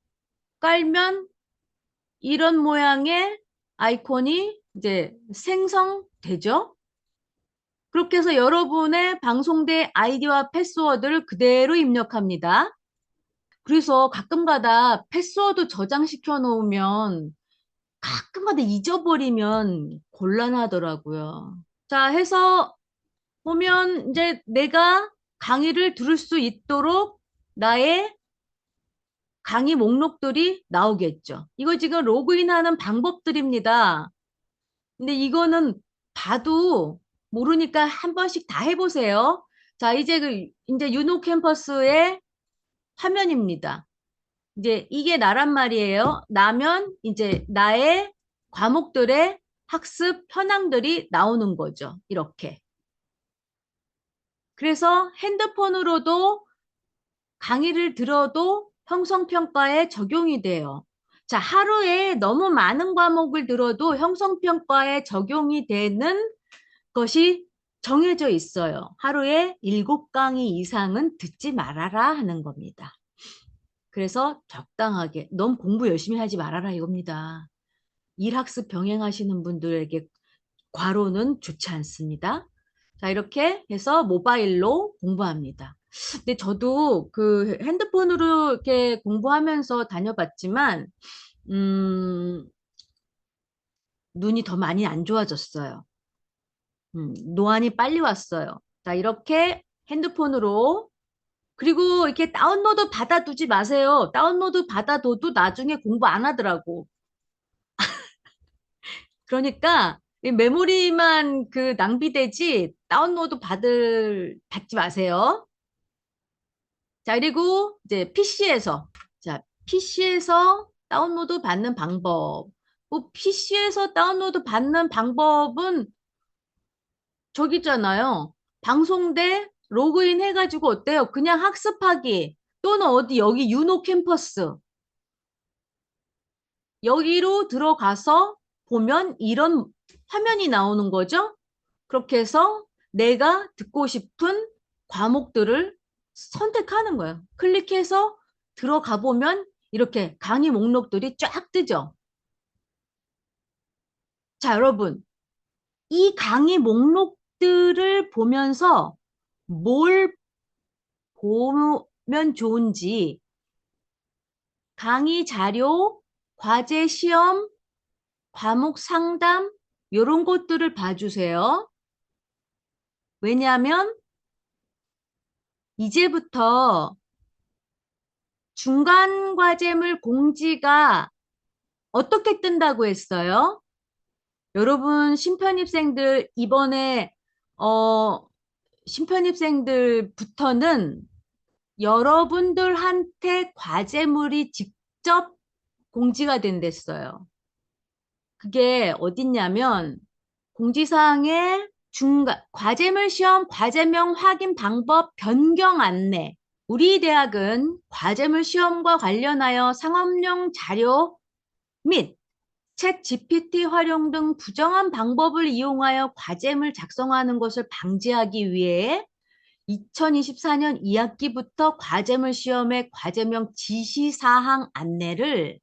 깔면 이런 모양의 아이콘이 이제 생성되죠. 그렇게 해서 여러분의 방송대 아이디와 패스워드를 그대로 입력합니다. 그래서 가끔가다 패스워드 저장시켜 놓으면 가끔가다 잊어버리면 곤란하더라고요. 자, 해서 보면 이제 내가 강의를 들을 수 있도록 나의 강의 목록들이 나오겠죠. 이거 지금 로그인하는 방법들입니다. 근데 이거는 봐도 모르니까 한 번씩 다 해보세요. 자, 이제 이제 유노 캠퍼스의 화면입니다. 이제 이게 나란 말이에요. 나면 이제 나의 과목들의 학습 현황들이 나오는 거죠. 이렇게. 그래서 핸드폰으로도 강의를 들어도 형성평가에 적용이 돼요. 자, 하루에 너무 많은 과목을 들어도 형성평가에 적용이 되는 것이 정해져 있어요. 하루에 7강의 이상은 듣지 말아라 하는 겁니다. 그래서 적당하게 너무 공부 열심히 하지 말아라 이겁니다. 일학습 병행하시는 분들에게 과로는 좋지 않습니다. 자, 이렇게 해서 모바일로 공부합니다. 근데 저도 그 핸드폰으로 이렇게 공부하면서 다녀봤지만, 음, 눈이 더 많이 안 좋아졌어요. 노안이 빨리 왔어요. 자, 이렇게 핸드폰으로 그리고 이렇게 다운로드 받아두지 마세요. 다운로드 받아둬도 나중에 공부 안 하더라고. 그러니까 이 메모리만 그 낭비되지 다운로드 받지 마세요. 자, 그리고 이제 PC에서 자, PC에서 다운로드 받는 방법. 뭐 PC에서 다운로드 받는 방법은 저기 있잖아요. 방송대 로그인 해가지고 어때요? 그냥 학습하기 또는 어디 여기 유노 캠퍼스 여기로 들어가서 보면 이런 화면이 나오는 거죠. 그렇게 해서 내가 듣고 싶은 과목들을 선택하는 거예요. 클릭해서 들어가 보면 이렇게 강의 목록들이 쫙 뜨죠. 자, 여러분, 이 강의 목록들을 보면서 뭘 보면 좋은지 강의 자료, 과제 시험, 과목 상담 이런 것들을 봐주세요. 왜냐하면 이제부터 중간 과제물 공지가 어떻게 뜬다고 했어요? 여러분 신편입생들 이번에 어 신편입생들부터는 여러분들한테 과제물이 직접 공지가 된댔어요. 그게 어딨냐면 공지사항에 중간 과제물 시험 과제명 확인 방법 변경 안내. 우리 대학은 과제물 시험과 관련하여 상업용 자료 및 챗 GPT 활용 등 부정한 방법을 이용하여 과제물 작성하는 것을 방지하기 위해 2024년 2학기부터 과제물 시험의 과제명 지시사항 안내를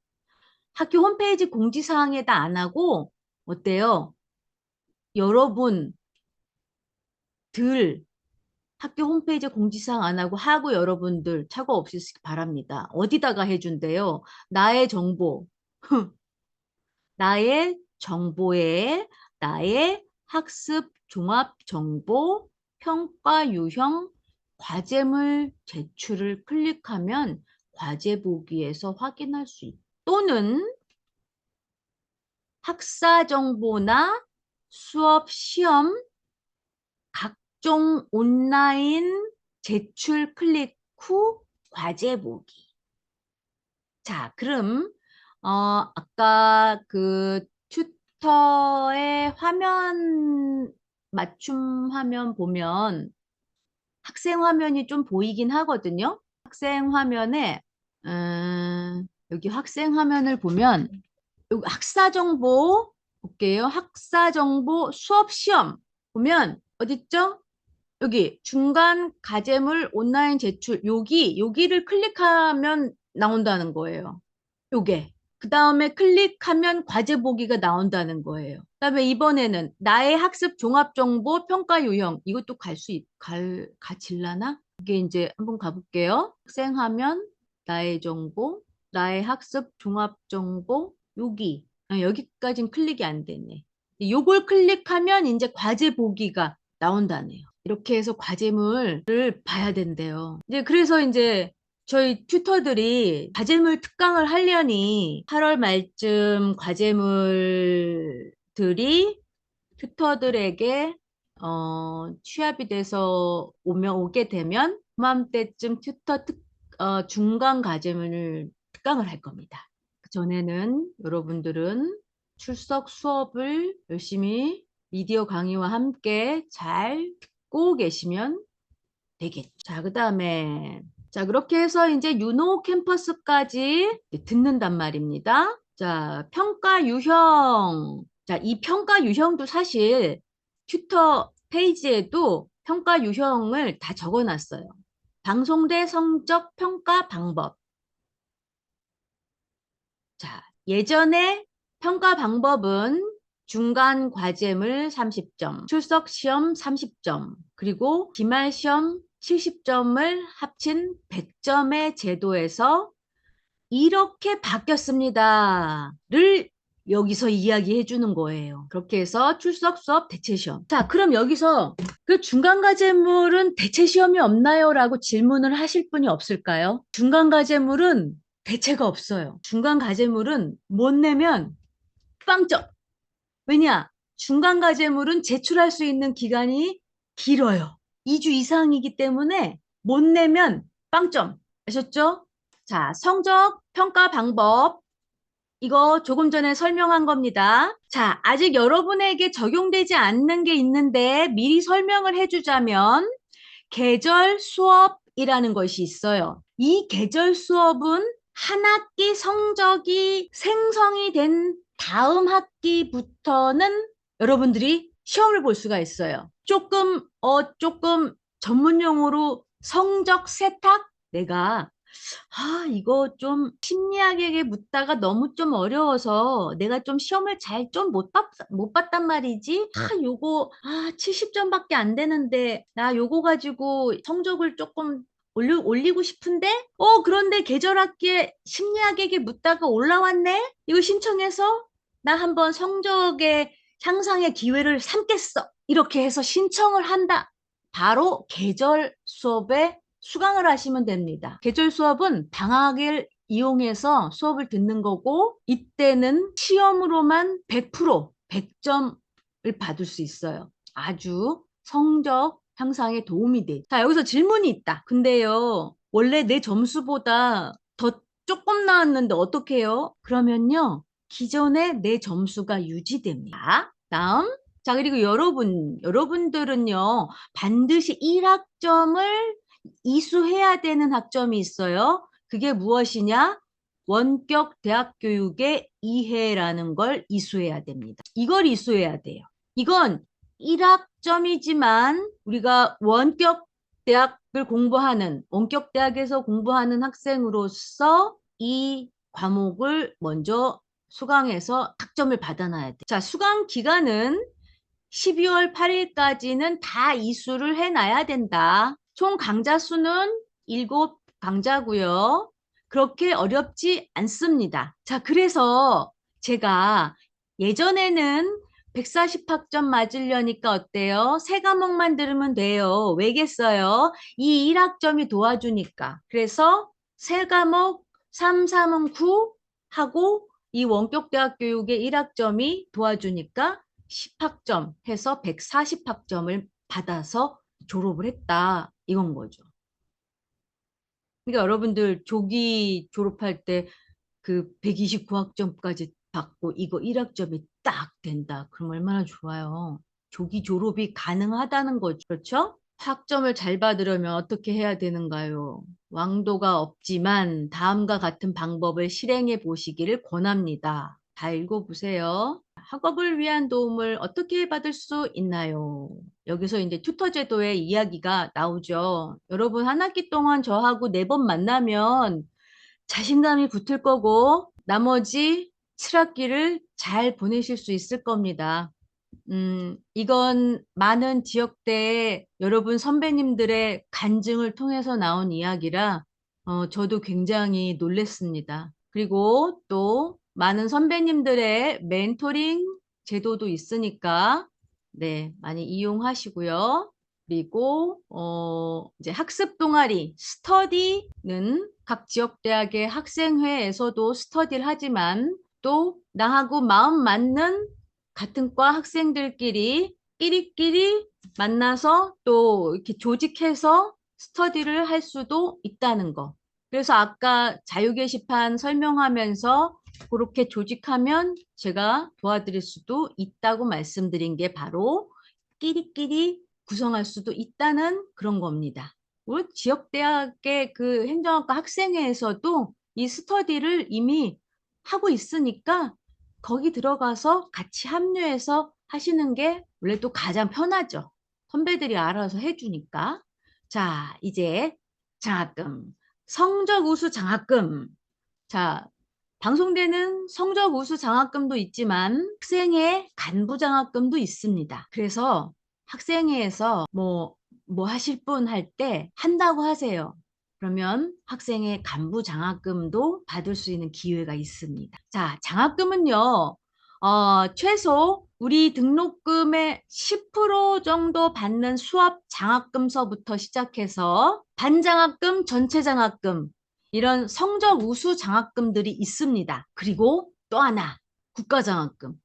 학교 홈페이지 공지사항에다 안 하고 어때요? 여러분들 학교 홈페이지 공지사항 안 하고 여러분들 착오 없으시기 바랍니다. 어디다가 해준대요? 나의 정보. 나의 정보에 나의 학습 종합 정보 평가 유형 과제물 제출을 클릭하면 과제 보기에서 확인할 수 있다. 또는 학사 정보나 수업 시험 각종 온라인 제출 클릭 후 과제 보기. 자, 그럼 아까 그 튜터의 화면 맞춤 화면 보면 학생 화면이 좀 보이긴 하거든요. 학생 화면에 여기 학생 화면을 보면 여기 학사 정보 볼게요. 학사 정보 수업 시험 보면 어딨죠? 여기 중간 과제물 온라인 제출 여기를 클릭하면 나온다는 거예요. 요게. 그 다음에 클릭하면 과제 보기가 나온다는 거예요. 그다음에 이번에는 나의 학습 종합 정보 평가 유형 이것도 가질라나? 이게 이제 한번 가볼게요. 학생 화면 나의 정보 나의 학습 종합 정보 여기까지는 클릭이 안 되네. 요걸 클릭하면 이제 과제 보기가 나온다네요. 이렇게 해서 과제물을 봐야 된대요. 이제 그래서 이제 저희 튜터들이 과제물 특강을 하려니 8월 말쯤 과제물들이 튜터들에게 취합이 돼서 오게 되면 그맘때쯤 중간 과제물을 특강을 할 겁니다. 그 전에는 여러분들은 출석 수업을 열심히 미디어 강의와 함께 잘 듣고 계시면 되겠죠. 자, 그다음에 자, 그렇게 해서 이제 유노 캠퍼스까지 듣는단 말입니다. 자, 평가 유형. 자, 이 평가 유형도 사실 튜터 페이지에도 평가 유형을 다 적어놨어요. 방송대 성적 평가 방법. 자, 예전에 평가 방법은 중간 과제물 30점, 출석 시험 30점, 그리고 기말 시험 70점을 합친 100점의 제도에서 이렇게 바뀌었습니다.를 여기서 이야기해 주는 거예요. 그렇게 해서 출석 수업 대체 시험. 자, 그럼 여기서 그 중간 과제물은 대체 시험이 없나요? 라고 질문을 하실 분이 없을까요? 중간 과제물은 대체가 없어요. 중간 과제물은 못 내면 빵점. 왜냐? 중간 과제물은 제출할 수 있는 기간이 길어요. 2주 이상이기 때문에 못 내면 빵점. 아셨죠? 자, 성적 평가 방법. 이거 조금 전에 설명한 겁니다. 자, 아직 여러분에게 적용되지 않는 게 있는데 미리 설명을 해주자면 계절 수업이라는 것이 있어요. 이 계절 수업은 한 학기 성적이 생성이 된 다음 학기부터는 여러분들이 시험을 볼 수가 있어요. 조금 전문 용어로 성적 세탁? 이거 좀 심리학에게 묻다가 너무 좀 어려워서 내가 좀 시험을 잘 좀 못 봤단 말이지. 요거, 70점밖에 안 되는데, 나 요거 가지고 성적을 조금 올리고 싶은데? 그런데 계절학기에 심리학에게 묻다가 올라왔네? 이거 신청해서 나 한번 성적의 향상의 기회를 삼겠어. 이렇게 해서 신청을 한다. 바로 계절 수업에 수강을 하시면 됩니다. 계절 수업은 방학을 이용해서 수업을 듣는 거고 이때는 시험으로만 100점을 받을 수 있어요. 아주 성적 향상에 도움이 돼. 자, 여기서 질문이 있다. 근데요, 원래 내 점수보다 더 조금 나왔는데 어떡해요? 그러면요, 기존의 내 점수가 유지됩니다. 다음. 자, 그리고 여러분들은요, 반드시 1학점을 이수해야 되는 학점이 있어요. 그게 무엇이냐? 원격 대학 교육의 이해라는 걸 이수해야 됩니다. 이걸 이수해야 돼요. 이건 1학점이지만 우리가 원격 대학에서 공부하는 학생으로서 이 과목을 먼저 수강해서 학점을 받아놔야 돼. 자, 수강 기간은 12월 8일까지는 다 이수를 해놔야 된다. 총 강좌 수는 7강좌고요. 그렇게 어렵지 않습니다. 자, 그래서 제가 예전에는 140학점 맞으려니까 어때요? 세 과목만 들으면 돼요. 왜겠어요? 이 1학점이 도와주니까. 그래서 세 과목 3, 3은 9 하고 이 원격대학 교육의 1학점이 도와주니까 10학점 해서 140학점을 받아서 졸업을 했다. 이건 거죠. 그러니까 여러분들 조기 졸업할 때 그 129학점까지 받고 이거 1학점이 딱 된다. 그럼 얼마나 좋아요. 조기 졸업이 가능하다는 거죠. 그렇죠? 학점을 잘 받으려면 어떻게 해야 되는가요? 왕도가 없지만 다음과 같은 방법을 실행해 보시기를 권합니다. 다 읽어보세요. 학업을 위한 도움을 어떻게 받을 수 있나요? 여기서 이제 튜터 제도의 이야기가 나오죠. 여러분 한 학기 동안 저하고 4번 만나면 자신감이 붙을 거고 나머지 7학기를 잘 보내실 수 있을 겁니다. 이건 많은 지역대의 여러분 선배님들의 간증을 통해서 나온 이야기라 저도 굉장히 놀랬습니다. 그리고 또 많은 선배님들의 멘토링 제도도 있으니까 네, 많이 이용하시고요. 그리고 이제 학습 동아리 스터디는 각 지역 대학의 학생회에서도 스터디를 하지만 또 나하고 마음 맞는 같은 과 학생들끼리 끼리끼리 만나서 또 이렇게 조직해서 스터디를 할 수도 있다는 거. 그래서 아까 자유 게시판 설명하면서 그렇게 조직하면 제가 도와드릴 수도 있다고 말씀드린 게 바로 끼리끼리 구성할 수도 있다는 그런 겁니다. 우리 지역대학의 그 행정학과 학생회에서도 이 스터디를 이미 하고 있으니까 거기 들어가서 같이 합류해서 하시는 게 원래 또 가장 편하죠. 선배들이 알아서 해주니까. 자, 이제 장학금. 성적 우수 장학금. 자, 방송되는 성적 우수 장학금도 있지만 학생회 간부 장학금도 있습니다. 그래서 학생회에서 뭐 하실 분 할 때 한다고 하세요. 그러면 학생회 간부 장학금도 받을 수 있는 기회가 있습니다. 자, 장학금은요, 최소 우리 등록금의 10% 정도 받는 수업 장학금서부터 시작해서 반장학금, 전체 장학금, 이런 성적 우수 장학금들이 있습니다. 그리고 또 하나, 국가장학금.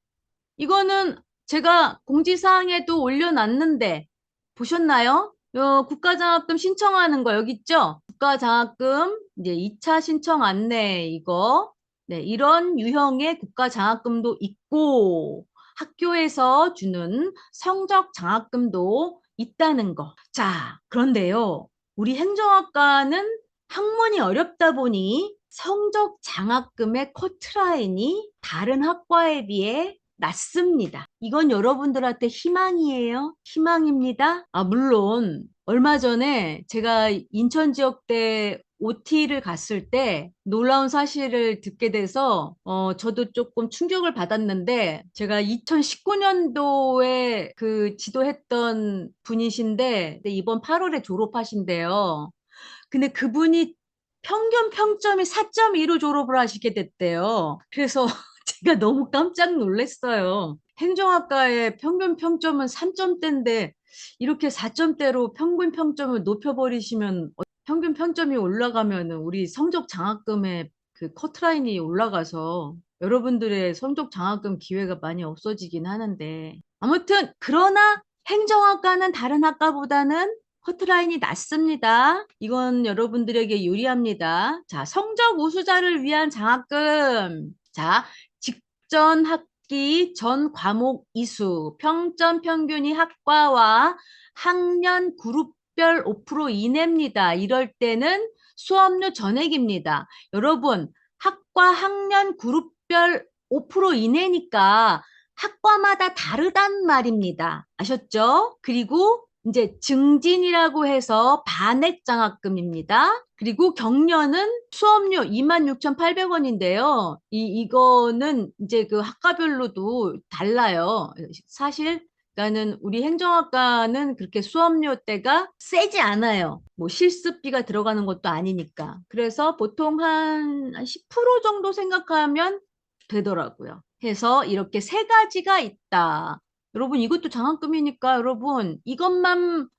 이거는 제가 공지사항에도 올려놨는데 보셨나요? 국가장학금 신청하는 거 여기 있죠? 국가장학금 이제 2차 신청 안내 이거 네, 이런 유형의 국가 장학금도 있고 학교에서 주는 성적 장학금도 있다는 거. 자, 그런데요. 우리 행정학과는 학문이 어렵다 보니 성적 장학금의 커트라인이 다른 학과에 비해 낮습니다. 이건 여러분들한테 희망이에요. 희망입니다. 아, 물론 얼마 전에 제가 인천 지역대 OT를 갔을 때 놀라운 사실을 듣게 돼서 저도 조금 충격을 받았는데 제가 2019년도에 그 지도했던 분이신데 이번 8월에 졸업하신대요. 근데 그분이 평균 평점이 4.2로 졸업을 하시게 됐대요. 그래서 제가 너무 깜짝 놀랐어요. 행정학과의 평균 평점은 3점대인데 이렇게 4점대로 평균 평점을 높여버리시면 평균 평점이 올라가면 우리 성적 장학금의 그 커트라인이 올라가서 여러분들의 성적 장학금 기회가 많이 없어지긴 하는데 아무튼 그러나 행정학과는 다른 학과보다는 커트라인이 낮습니다. 이건 여러분들에게 유리합니다. 자, 성적 우수자를 위한 장학금. 자, 직전 학기 전 과목 이수, 평점 평균이 학과와 학년 그룹별 5% 이내입니다. 이럴 때는 수업료 전액입니다. 여러분, 학과 학년 그룹별 5% 이내니까 학과마다 다르단 말입니다. 아셨죠? 그리고 이제 증진이라고 해서 반액 장학금입니다. 그리고 격려는 수업료 26,800원인데요. 이거는 이제 그 학과별로도 달라요. 사실 그러니까는 우리 행정학과는 그렇게 수업료대가 세지 않아요. 뭐 실습비가 들어가는 것도 아니니까. 그래서 보통 한 10% 정도 생각하면 되더라고요. 해서 이렇게 세 가지가 있다. 여러분 이것도 장학금이니까 여러분 이것만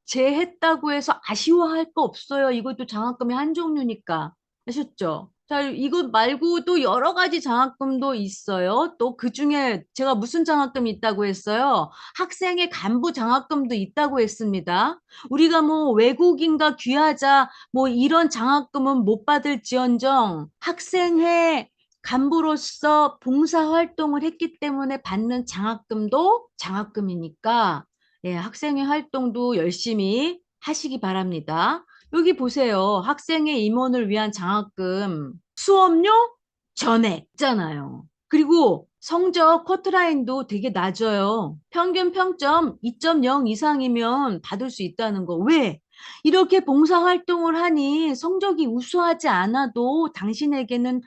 제했다고 해서 아쉬워할 거 없어요. 이것도 장학금의 한 종류니까. 아셨죠? 자, 이것 말고도 여러 가지 장학금도 있어요. 또 그중에 제가 무슨 장학금이 있다고 했어요? 학생의 간부 장학금도 있다고 했습니다. 우리가 뭐 외국인과 귀하자 뭐 이런 장학금은 못 받을지언정 학생회 간부로서 봉사활동을 했기 때문에 받는 장학금도 장학금이니까 예, 학생회 활동도 열심히 하시기 바랍니다. 여기 보세요. 학생의 임원을 위한 장학금 수업료 전액 있잖아요. 그리고 성적 커트라인도 되게 낮아요. 평균 평점 2.0 이상이면 받을 수 있다는 거. 왜? 이렇게 봉사활동을 하니 성적이 우수하지 않아도 당신에게는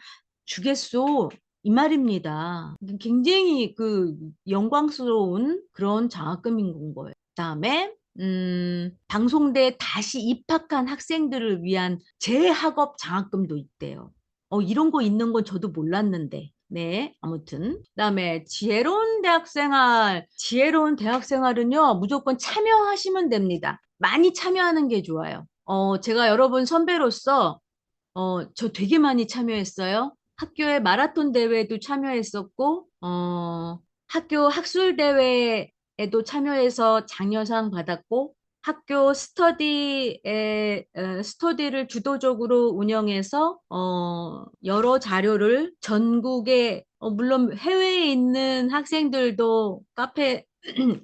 주겠소. 이 말입니다. 굉장히 그 영광스러운 그런 장학금인 거예요. 그다음에 방송대에 다시 입학한 학생들을 위한 재학업 장학금도 있대요. 이런 거 있는 건 저도 몰랐는데. 네, 아무튼. 그다음에 지혜로운 대학생활. 지혜로운 대학생활은요, 무조건 참여하시면 됩니다. 많이 참여하는 게 좋아요. 제가 여러분 선배로서 저 되게 많이 참여했어요. 학교의 마라톤 대회도 참여했었고, 학교 학술 대회에도 참여해서 장려상 받았고, 학교 스터디를 주도적으로 운영해서, 여러 자료를 전국에, 물론 해외에 있는 학생들도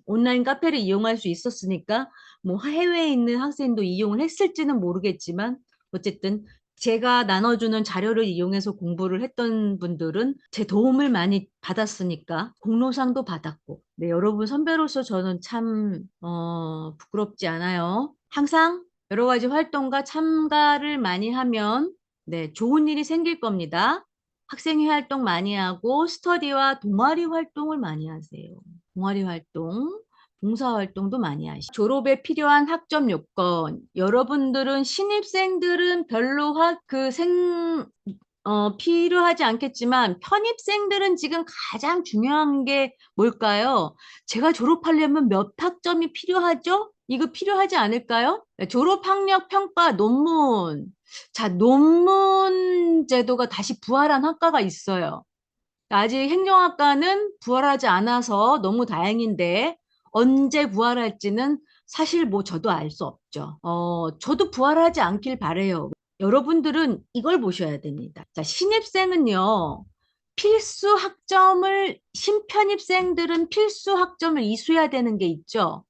온라인 카페를 이용할 수 있었으니까, 뭐 해외에 있는 학생도 이용을 했을지는 모르겠지만, 어쨌든 제가 나눠주는 자료를 이용해서 공부를 했던 분들은 제 도움을 많이 받았으니까 공로상도 받았고, 네, 여러분 선배로서 저는 참, 부끄럽지 않아요. 항상 여러 가지 활동과 참가를 많이 하면, 네, 좋은 일이 생길 겁니다. 학생회 활동 많이 하고, 스터디와 동아리 활동을 많이 하세요. 동아리 활동. 봉사활동도 많이 하시죠. 졸업에 필요한 학점 요건. 여러분들은 신입생들은 별로 필요하지 않겠지만 편입생들은 지금 가장 중요한 게 뭘까요? 제가 졸업하려면 몇 학점이 필요하죠? 이거 필요하지 않을까요? 네, 졸업학력 평가 논문. 자, 논문 제도가 다시 부활한 학과가 있어요. 아직 행정학과는 부활하지 않아서 너무 다행인데 언제 부활할지는 사실 뭐 저도 알 수 없죠. 저도 부활하지 않길 바래요. 여러분들은 이걸 보셔야 됩니다. 자, 신입생은요, 필수 학점을, 신편입생들은 필수 학점을 이수해야 되는 게 있죠.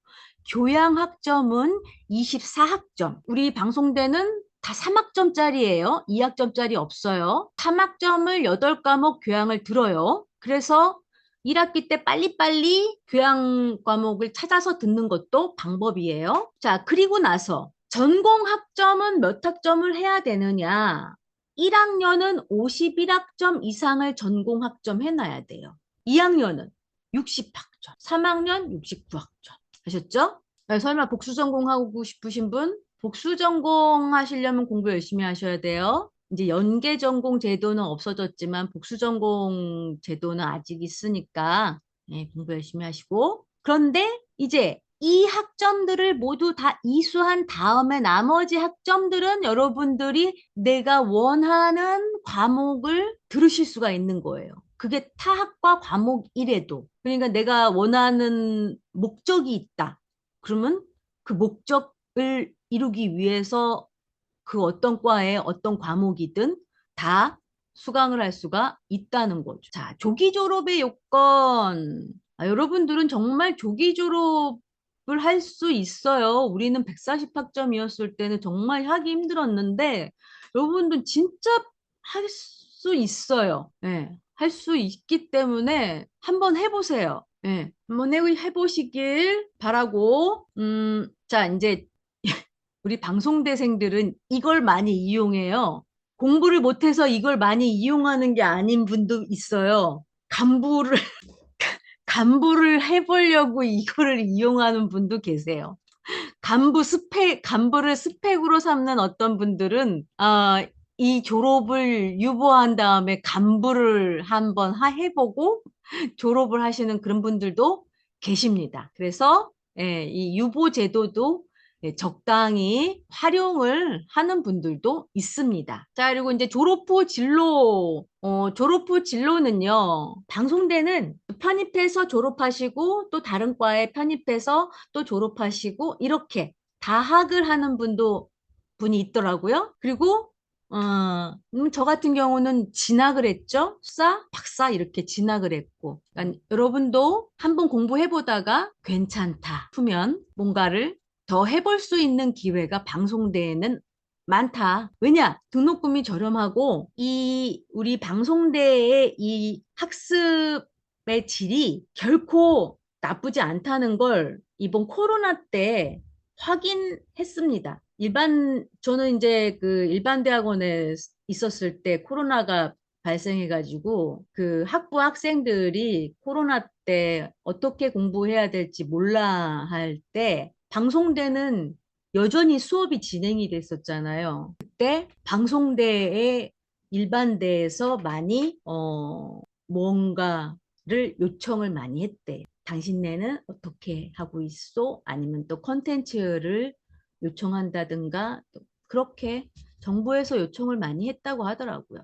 교양 학점은 24학점. 우리 방송대는 다 3학점짜리예요. 2학점짜리 없어요. 3학점을 8과목 교양을 들어요. 그래서 1학기 때 빨리빨리 교양 과목을 찾아서 듣는 것도 방법이에요. 자, 그리고 나서 전공 학점은 몇 학점을 해야 되느냐? 1학년은 51학점 이상을 전공 학점 해놔야 돼요. 2학년은 60학점, 3학년 69학점. 아셨죠? 네, 설마 복수 전공하고 싶으신 분? 복수 전공 하시려면 공부 열심히 하셔야 돼요. 이제 연계 전공 제도는 없어졌지만 복수 전공 제도는 아직 있으니까 네, 공부 열심히 하시고. 그런데 이제 이 학점들을 모두 다 이수한 다음에 나머지 학점들은 여러분들이 내가 원하는 과목을 들으실 수가 있는 거예요. 그게 타학과 과목이래도. 그러니까 내가 원하는 목적이 있다. 그러면 그 목적을 이루기 위해서 그 어떤 과에 어떤 과목이든 다 수강을 할 수가 있다는 거죠. 자, 조기 졸업의 요건. 여러분들은 정말 조기 졸업을 할 수 있어요. 우리는 140학점이었을 때는 정말 하기 힘들었는데 여러분들 진짜 할 수 있어요. 네, 할 수 있기 때문에 한번 해보세요. 네, 한번 해보시길 바라고. 자, 이제 우리 방송대생들은 이걸 많이 이용해요. 공부를 못해서 이걸 많이 이용하는 게 아닌 분도 있어요. 간부를 해보려고 이거를 이용하는 분도 계세요. 간부를 스펙으로 삼는 어떤 분들은, 이 졸업을 유보한 다음에 간부를 한번 해보고 졸업을 하시는 그런 분들도 계십니다. 그래서 이 유보 제도도 적당히 활용을 하는 분들도 있습니다. 자, 그리고 이제 졸업 후 진로는요, 방송대는 편입해서 졸업하시고 또 다른 과에 편입해서 또 졸업하시고 이렇게 다학을 하는 분이 있더라고요. 그리고 저 같은 경우는 진학을 했죠. 수사, 박사 이렇게 진학을 했고. 그러니까 여러분도 한번 공부해보다가 괜찮다 싶으면 뭔가를 더 해볼 수 있는 기회가 방송대에는 많다. 왜냐? 등록금이 저렴하고 우리 방송대의 이 학습의 질이 결코 나쁘지 않다는 걸 이번 코로나 때 확인했습니다. 저는 이제 그 일반 대학원에 있었을 때 코로나가 발생해가지고 그 학부 학생들이 코로나 때 어떻게 공부해야 될지 몰라 할 때 방송대는 여전히 수업이 진행이 됐었잖아요. 그때 방송대의 일반대에서 많이 뭔가를 요청을 많이 했대요. 당신네는 어떻게 하고 있어? 아니면 또 컨텐츠를 요청한다든가 그렇게 정부에서 요청을 많이 했다고 하더라고요.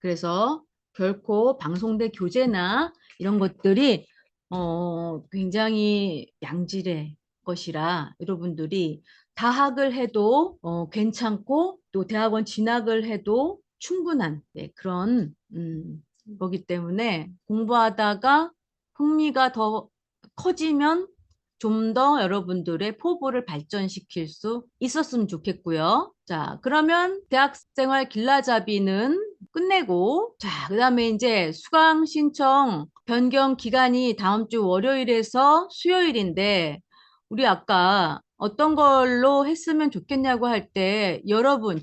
그래서 결코 방송대 교재나 이런 것들이 굉장히 양질의 것이라 여러분들이 다학을 해도 괜찮고 또 대학원 진학을 해도 충분한 그런 거기 때문에 공부하다가 흥미가 더 커지면 좀 더 여러분들의 포부를 발전시킬 수 있었으면 좋겠고요. 자, 그러면 대학생활 길라잡이는 끝내고, 자, 그 다음에 이제 수강 신청 변경 기간이 다음 주 월요일에서 수요일인데, 우리 아까 어떤 걸로 했으면 좋겠냐고 할 때,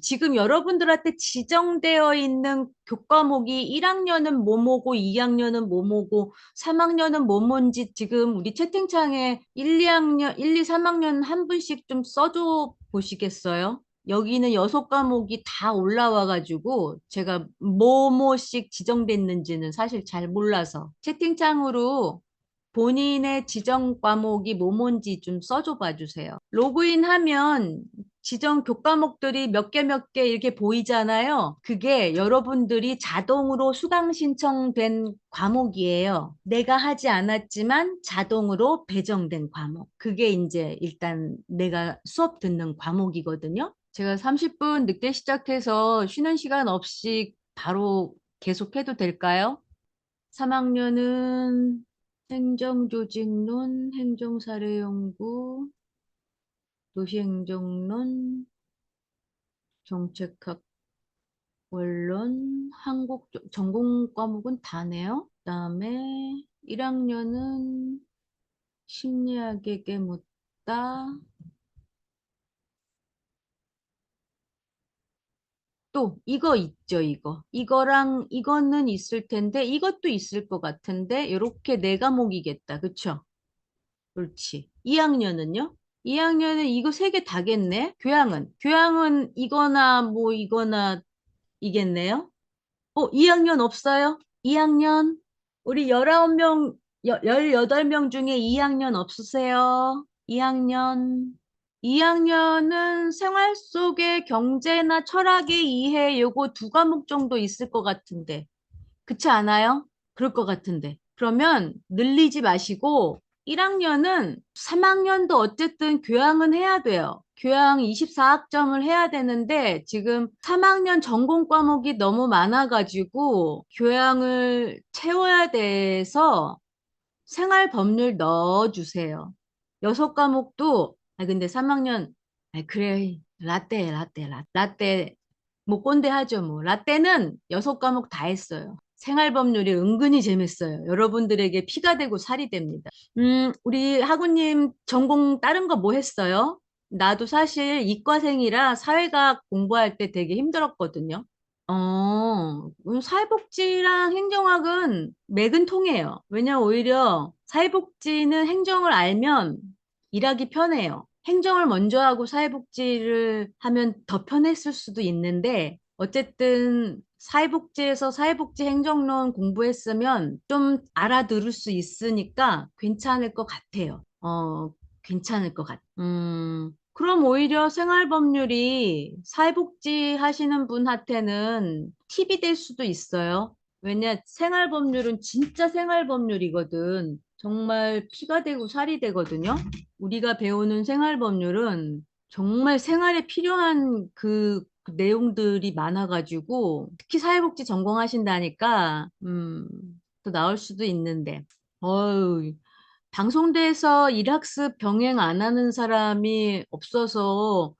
지금 여러분들한테 지정되어 있는 교과목이 1학년은 뭐뭐고, 2학년은 뭐뭐고, 3학년은 뭐뭔지 지금 우리 채팅창에 1, 2학년, 1, 2, 3학년 한 분씩 좀 써줘 보시겠어요? 여기는 6과목이 다 올라와가지고 제가 뭐뭐씩 지정됐는지는 사실 잘 몰라서 채팅창으로 본인의 지정 과목이 뭐뭔지 좀 써줘 봐주세요. 로그인하면 지정 교과목들이 몇 개 이렇게 보이잖아요. 그게 여러분들이 자동으로 수강 신청된 과목이에요. 내가 하지 않았지만 자동으로 배정된 과목. 그게 이제 일단 내가 수업 듣는 과목이거든요. 제가 30분 늦게 시작해서 쉬는 시간 없이 바로 계속해도 될까요? 3학년은 행정조직론, 행정사례연구, 도시행정론, 정책학 원론, 한국 전공 과목은 다네요. 그다음에 1학년은 심리학에게 묻다. 또 이거 있죠, 이거. 이거랑 이거는 있을 텐데 이것도 있을 것 같은데 요렇게 네 과목이겠다. 그쵸? 그렇지. 2학년은요? 2학년은 이거 세 개 다겠네. 교양은 이거나 뭐 이거나 이겠네요. 2학년 없어요? 2학년 우리 19명 18명 중에 2학년 없으세요? 2학년 2학년은 생활 속의 경제나 철학의 이해 요거 두 과목 정도 있을 것 같은데. 그렇지 않아요? 그럴 것 같은데. 그러면 늘리지 마시고 1학년은 3학년도 어쨌든 교양은 해야 돼요. 교양 24학점을 해야 되는데 지금 3학년 전공 과목이 너무 많아가지고 교양을 채워야 돼서 생활 법률 넣어주세요. 6과목도, 근데 3학년, 그래, 라떼. 뭐 꼰대 하죠, 뭐. 라떼는 6과목 다 했어요. 생활 법률이 은근히 재밌어요. 여러분들에게 피가 되고 살이 됩니다. 우리 하구님 전공 다른 거 뭐 했어요? 나도 사실 이과생이라 사회과학 공부할 때 되게 힘들었거든요. 사회복지랑 행정학은 맥은 통해요. 왜냐, 오히려 사회복지는 행정을 알면 일하기 편해요. 행정을 먼저 하고 사회복지를 하면 더 편했을 수도 있는데, 어쨌든 사회복지에서 사회복지 행정론 공부했으면 좀 알아들을 수 있으니까 괜찮을 것 같아요. 괜찮을 것 같아요. 그럼 오히려 생활법률이 사회복지 하시는 분한테는 팁이 될 수도 있어요. 왜냐, 생활법률은 진짜 생활법률이거든. 정말 피가 되고 살이 되거든요. 우리가 배우는 생활법률은 정말 생활에 필요한 그 내용들이 많아가지고, 특히 사회복지 전공하신다니까, 또 나올 수도 있는데. 어우, 방송대에서 일학습 병행 안 하는 사람이 없어서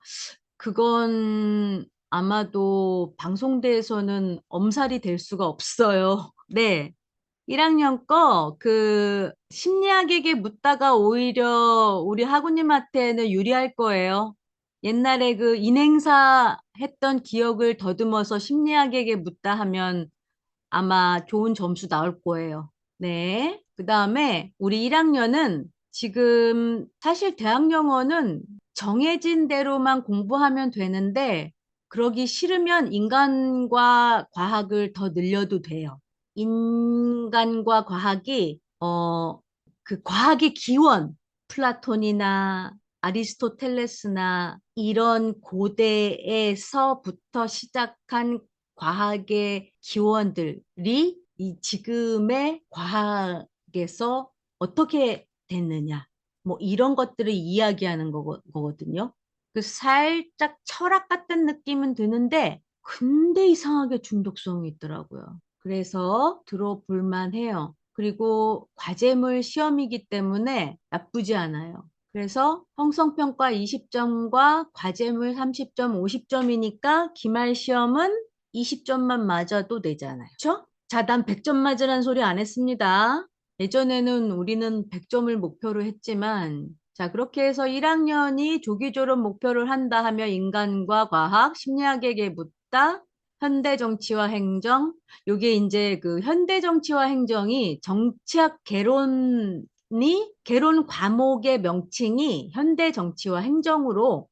그건 아마도 방송대에서는 엄살이 될 수가 없어요. 네. 1학년 거 그 심리학에게 묻다가 오히려 우리 학우님한테는 유리할 거예요. 옛날에 그 인행사 했던 기억을 더듬어서 심리학에게 묻다 하면 아마 좋은 점수 나올 거예요. 네. 그 다음에 우리 1학년은 지금 사실 대학 영어는 정해진 대로만 공부하면 되는데 그러기 싫으면 인간과 과학을 더 늘려도 돼요. 인간과 과학이 그 과학의 기원 플라톤이나 아리스토텔레스나 이런 고대에서부터 시작한 과학의 기원들이 이 지금의 과학에서 어떻게 됐느냐 뭐 이런 것들을 이야기하는 거거든요. 그 살짝 철학 같은 느낌은 드는데 근데 이상하게 중독성이 있더라고요. 그래서 들어볼만 해요. 그리고 과제물 시험이기 때문에 나쁘지 않아요. 그래서 형성평가 20점과 과제물 30점, 50점이니까 기말 시험은 20점만 맞아도 되잖아요. 그렇죠? 자, 난 100점 맞으라는 소리 안 했습니다. 예전에는 우리는 100점을 목표로 했지만 자, 그렇게 해서 1학년이 조기 졸업 목표를 한다 하며 인간과 과학, 심리학에게 묻다, 현대 정치와 행정, 요게 이제 그 현대 정치와 행정이 정치학 개론 과목의 명칭이 현대 정치와 행정으로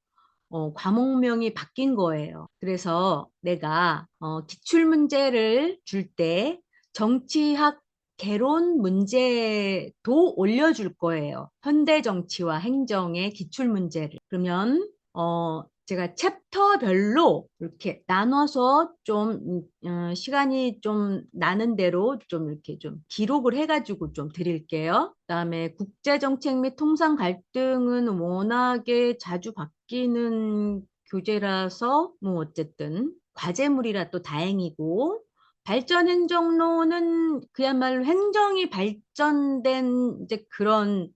과목명이 바뀐 거예요. 그래서 내가 기출 문제를 줄 때 정치학 개론 문제도 올려줄 거예요. 현대 정치와 행정의 기출 문제를. 그러면 제가 챕터별로 이렇게 나눠서 좀 시간이 좀 나는 대로 좀 이렇게 좀 기록을 해가지고 좀 드릴게요. 그다음에 국제정책 및 통상 갈등은 워낙에 자주 바뀌는 교재라서 뭐 어쨌든 과제물이라 또 다행이고 발전 행정론은 그야말로 행정이 발전된 이제 그런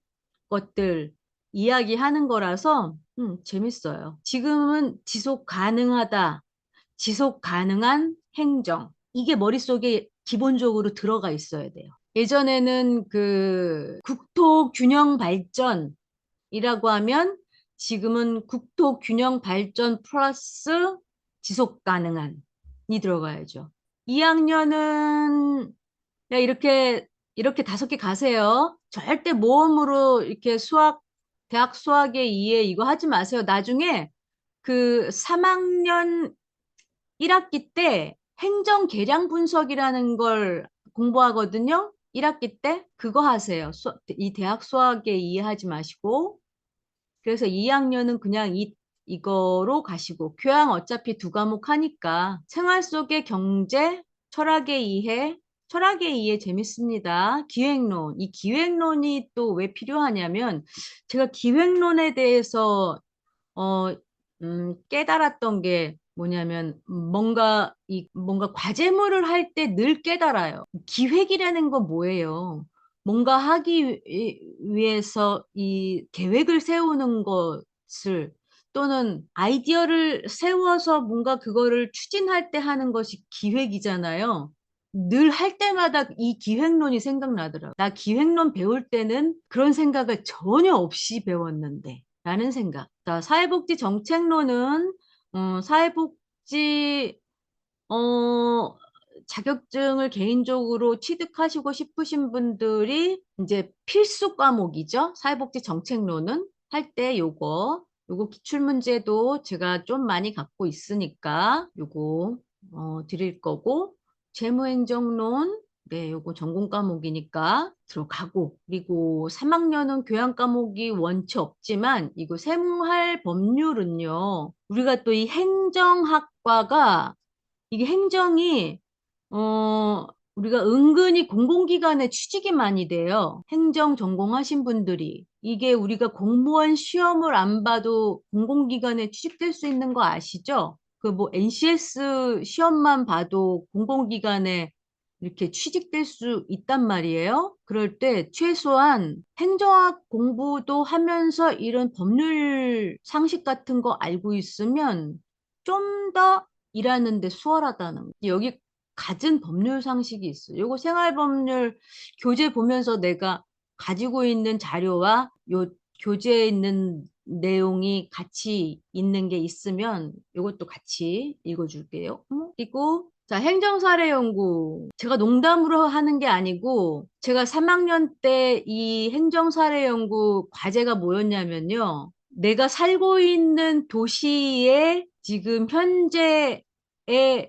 것들 이야기하는 거라서 재밌어요. 지금은 지속 가능하다, 지속 가능한 행정. 이게 머릿속에 기본적으로 들어가 있어야 돼요. 예전에는 그 국토 균형 발전이라고 하면 지금은 국토 균형 발전 플러스 지속 가능한이 들어가야죠. 2학년은 이렇게 5개 가세요. 절대 모험으로 이렇게 대학 수학의 이해 이거 하지 마세요. 나중에 그 3학년 1학기 때 행정 계량 분석이라는 걸 공부하거든요. 1학기 때 그거 하세요. 이 대학 수학에 이해하지 마시고. 그래서 2학년은 그냥 이거로 가시고 교양 어차피 2과목 하니까 생활 속의 경제, 철학의 이해 재밌습니다. 기획론. 이 기획론이 또 왜 필요하냐면 제가 기획론에 대해서 어, 깨달았던 게 뭐냐면 뭔가 과제물을 할 때 늘 깨달아요. 기획이라는 건 뭐예요? 뭔가 하기 위해서 이 계획을 세우는 것을 또는 아이디어를 세워서 뭔가 그거를 추진할 때 하는 것이 기획이잖아요. 늘 할 때마다 이 기획론이 생각나더라고요. 나 기획론 배울 때는 그런 생각을 전혀 없이 배웠는데 라는 생각. 자, 사회복지 정책론은 사회복지 어, 자격증을 개인적으로 취득하시고 싶으신 분들이 이제 필수 과목이죠. 사회복지 정책론은 할 때 요거 기출문제도 제가 좀 많이 갖고 있으니까 요거 드릴 거고 재무행정론 네, 요거 전공 과목이니까 들어가고 그리고 3학년은 교양 과목이 원체 없지만 이거 세무할 법률은요. 우리가 또 이 행정학과가 이게 행정이 어 우리가 은근히 공공기관에 취직이 많이 돼요. 행정 전공하신 분들이 이게 우리가 공무원 시험을 안 봐도 공공기관에 취직될 수 있는 거 아시죠? 그 뭐 NCS 시험만 봐도 공공기관에 이렇게 취직될 수 있단 말이에요. 그럴 때 최소한 행정학 공부도 하면서 이런 법률 상식 같은 거 알고 있으면 좀 더 일하는데 수월하다는 거. 여기 갖은 법률 상식이 있어요. 요거 생활법률 교재 보면서 내가 가지고 있는 자료와 요 교재에 있는 내용이 같이 있는 게 있으면 요것도 같이 읽어줄게요. 그리고 자, 행정사례연구. 제가 농담으로 하는 게 아니고 제가 3학년 때 이 행정사례연구 과제가 뭐였냐면요. 내가 살고 있는 도시의 지금 현재의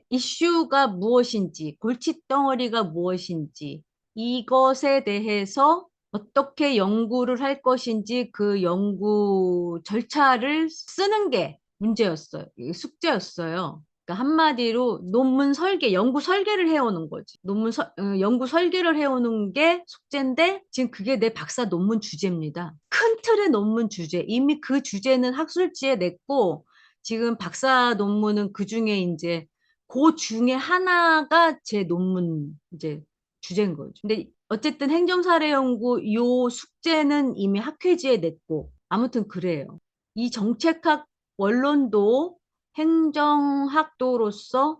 이슈가 무엇인지, 골칫덩어리가 무엇인지, 이것에 대해서 어떻게 연구를 할 것인지 그 연구 절차를 쓰는 게 문제였어요. 이게 숙제였어요. 그러니까 한마디로 논문 설계, 연구 설계를 해오는 거지. 연구 설계를 해오는 게 숙제인데 지금 그게 내 박사 논문 주제입니다. 큰 틀의 논문 주제. 이미 그 주제는 학술지에 냈고 지금 박사 논문은 그 중에 이제 그 중에 하나가 제 논문 이제 주제인 거죠. 근데 어쨌든 행정사례연구 요 숙제는 이미 학회지에 냈고 아무튼 그래요. 이 정책학 원론도 행정학도로서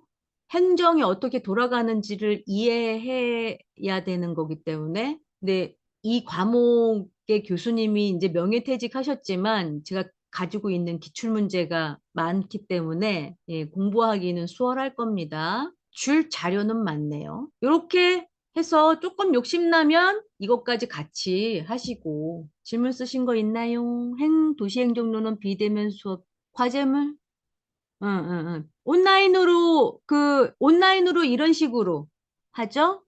행정이 어떻게 돌아가는지를 이해해야 되는 거기 때문에 근데 이 과목의 교수님이 이제 명예퇴직하셨지만 제가 가지고 있는 기출문제가 많기 때문에 예, 공부하기는 수월할 겁니다. 줄 자료는 많네요. 이렇게 해서 조금 욕심나면 이것까지 같이 하시고 질문 쓰신 거 있나요? 도시행정론은 비대면 수업 과제물? 응, 응, 응. 온라인으로 이런 식으로 하죠?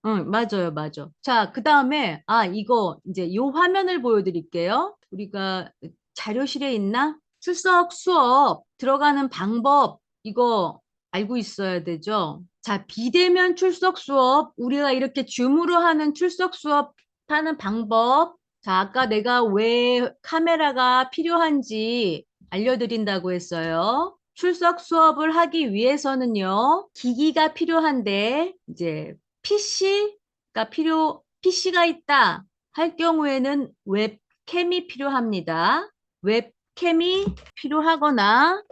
응, 맞아요, 맞아. 자, 그 다음에, 이거, 이제 요 화면을 보여드릴게요. 우리가 자료실에 있나? 출석 수업 들어가는 방법, 이거 알고 있어야 되죠? 자, 비대면 출석 수업, 우리가 이렇게 줌으로 하는 출석 수업 하는 방법. 자, 아까 내가 왜 카메라가 필요한지 알려드린다고 했어요. 출석 수업을 하기 위해서는요, 기기가 필요한데, 이제 PC가 있다 할 경우에는 웹캠이 필요합니다. 웹캠이 필요하거나,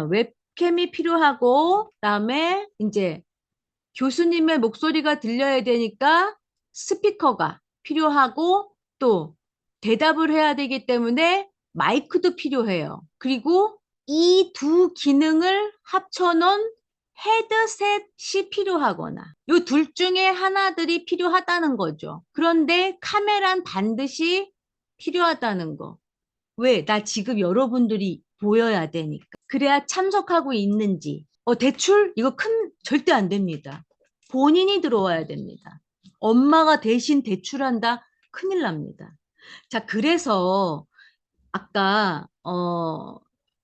웹캠이 필요하고, 그다음에 이제 교수님의 목소리가 들려야 되니까 스피커가 필요하고 또 대답을 해야 되기 때문에 마이크도 필요해요. 그리고 이 두 기능을 합쳐놓은 헤드셋이 필요하거나 이 둘 중에 하나들이 필요하다는 거죠. 그런데 카메라는 반드시 필요하다는 거. 왜? 나 지금 여러분들이 보여야 되니까. 그래야 참석하고 있는지. 대출? 이거 절대 안 됩니다. 본인이 들어와야 됩니다. 엄마가 대신 대출한다? 큰일 납니다. 자, 그래서 아까,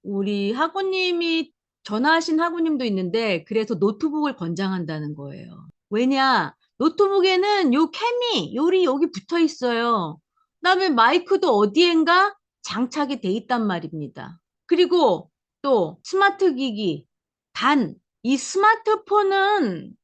우리 학우님이 전화하신 학우님도 있는데, 그래서 노트북을 권장한다는 거예요. 왜냐? 노트북에는 요 캠이, 요리 여기 붙어 있어요. 그다음에 마이크도 어디엔가 장착이 돼 있단 말입니다. 그리고 또 스마트 기기. 이 스마트폰은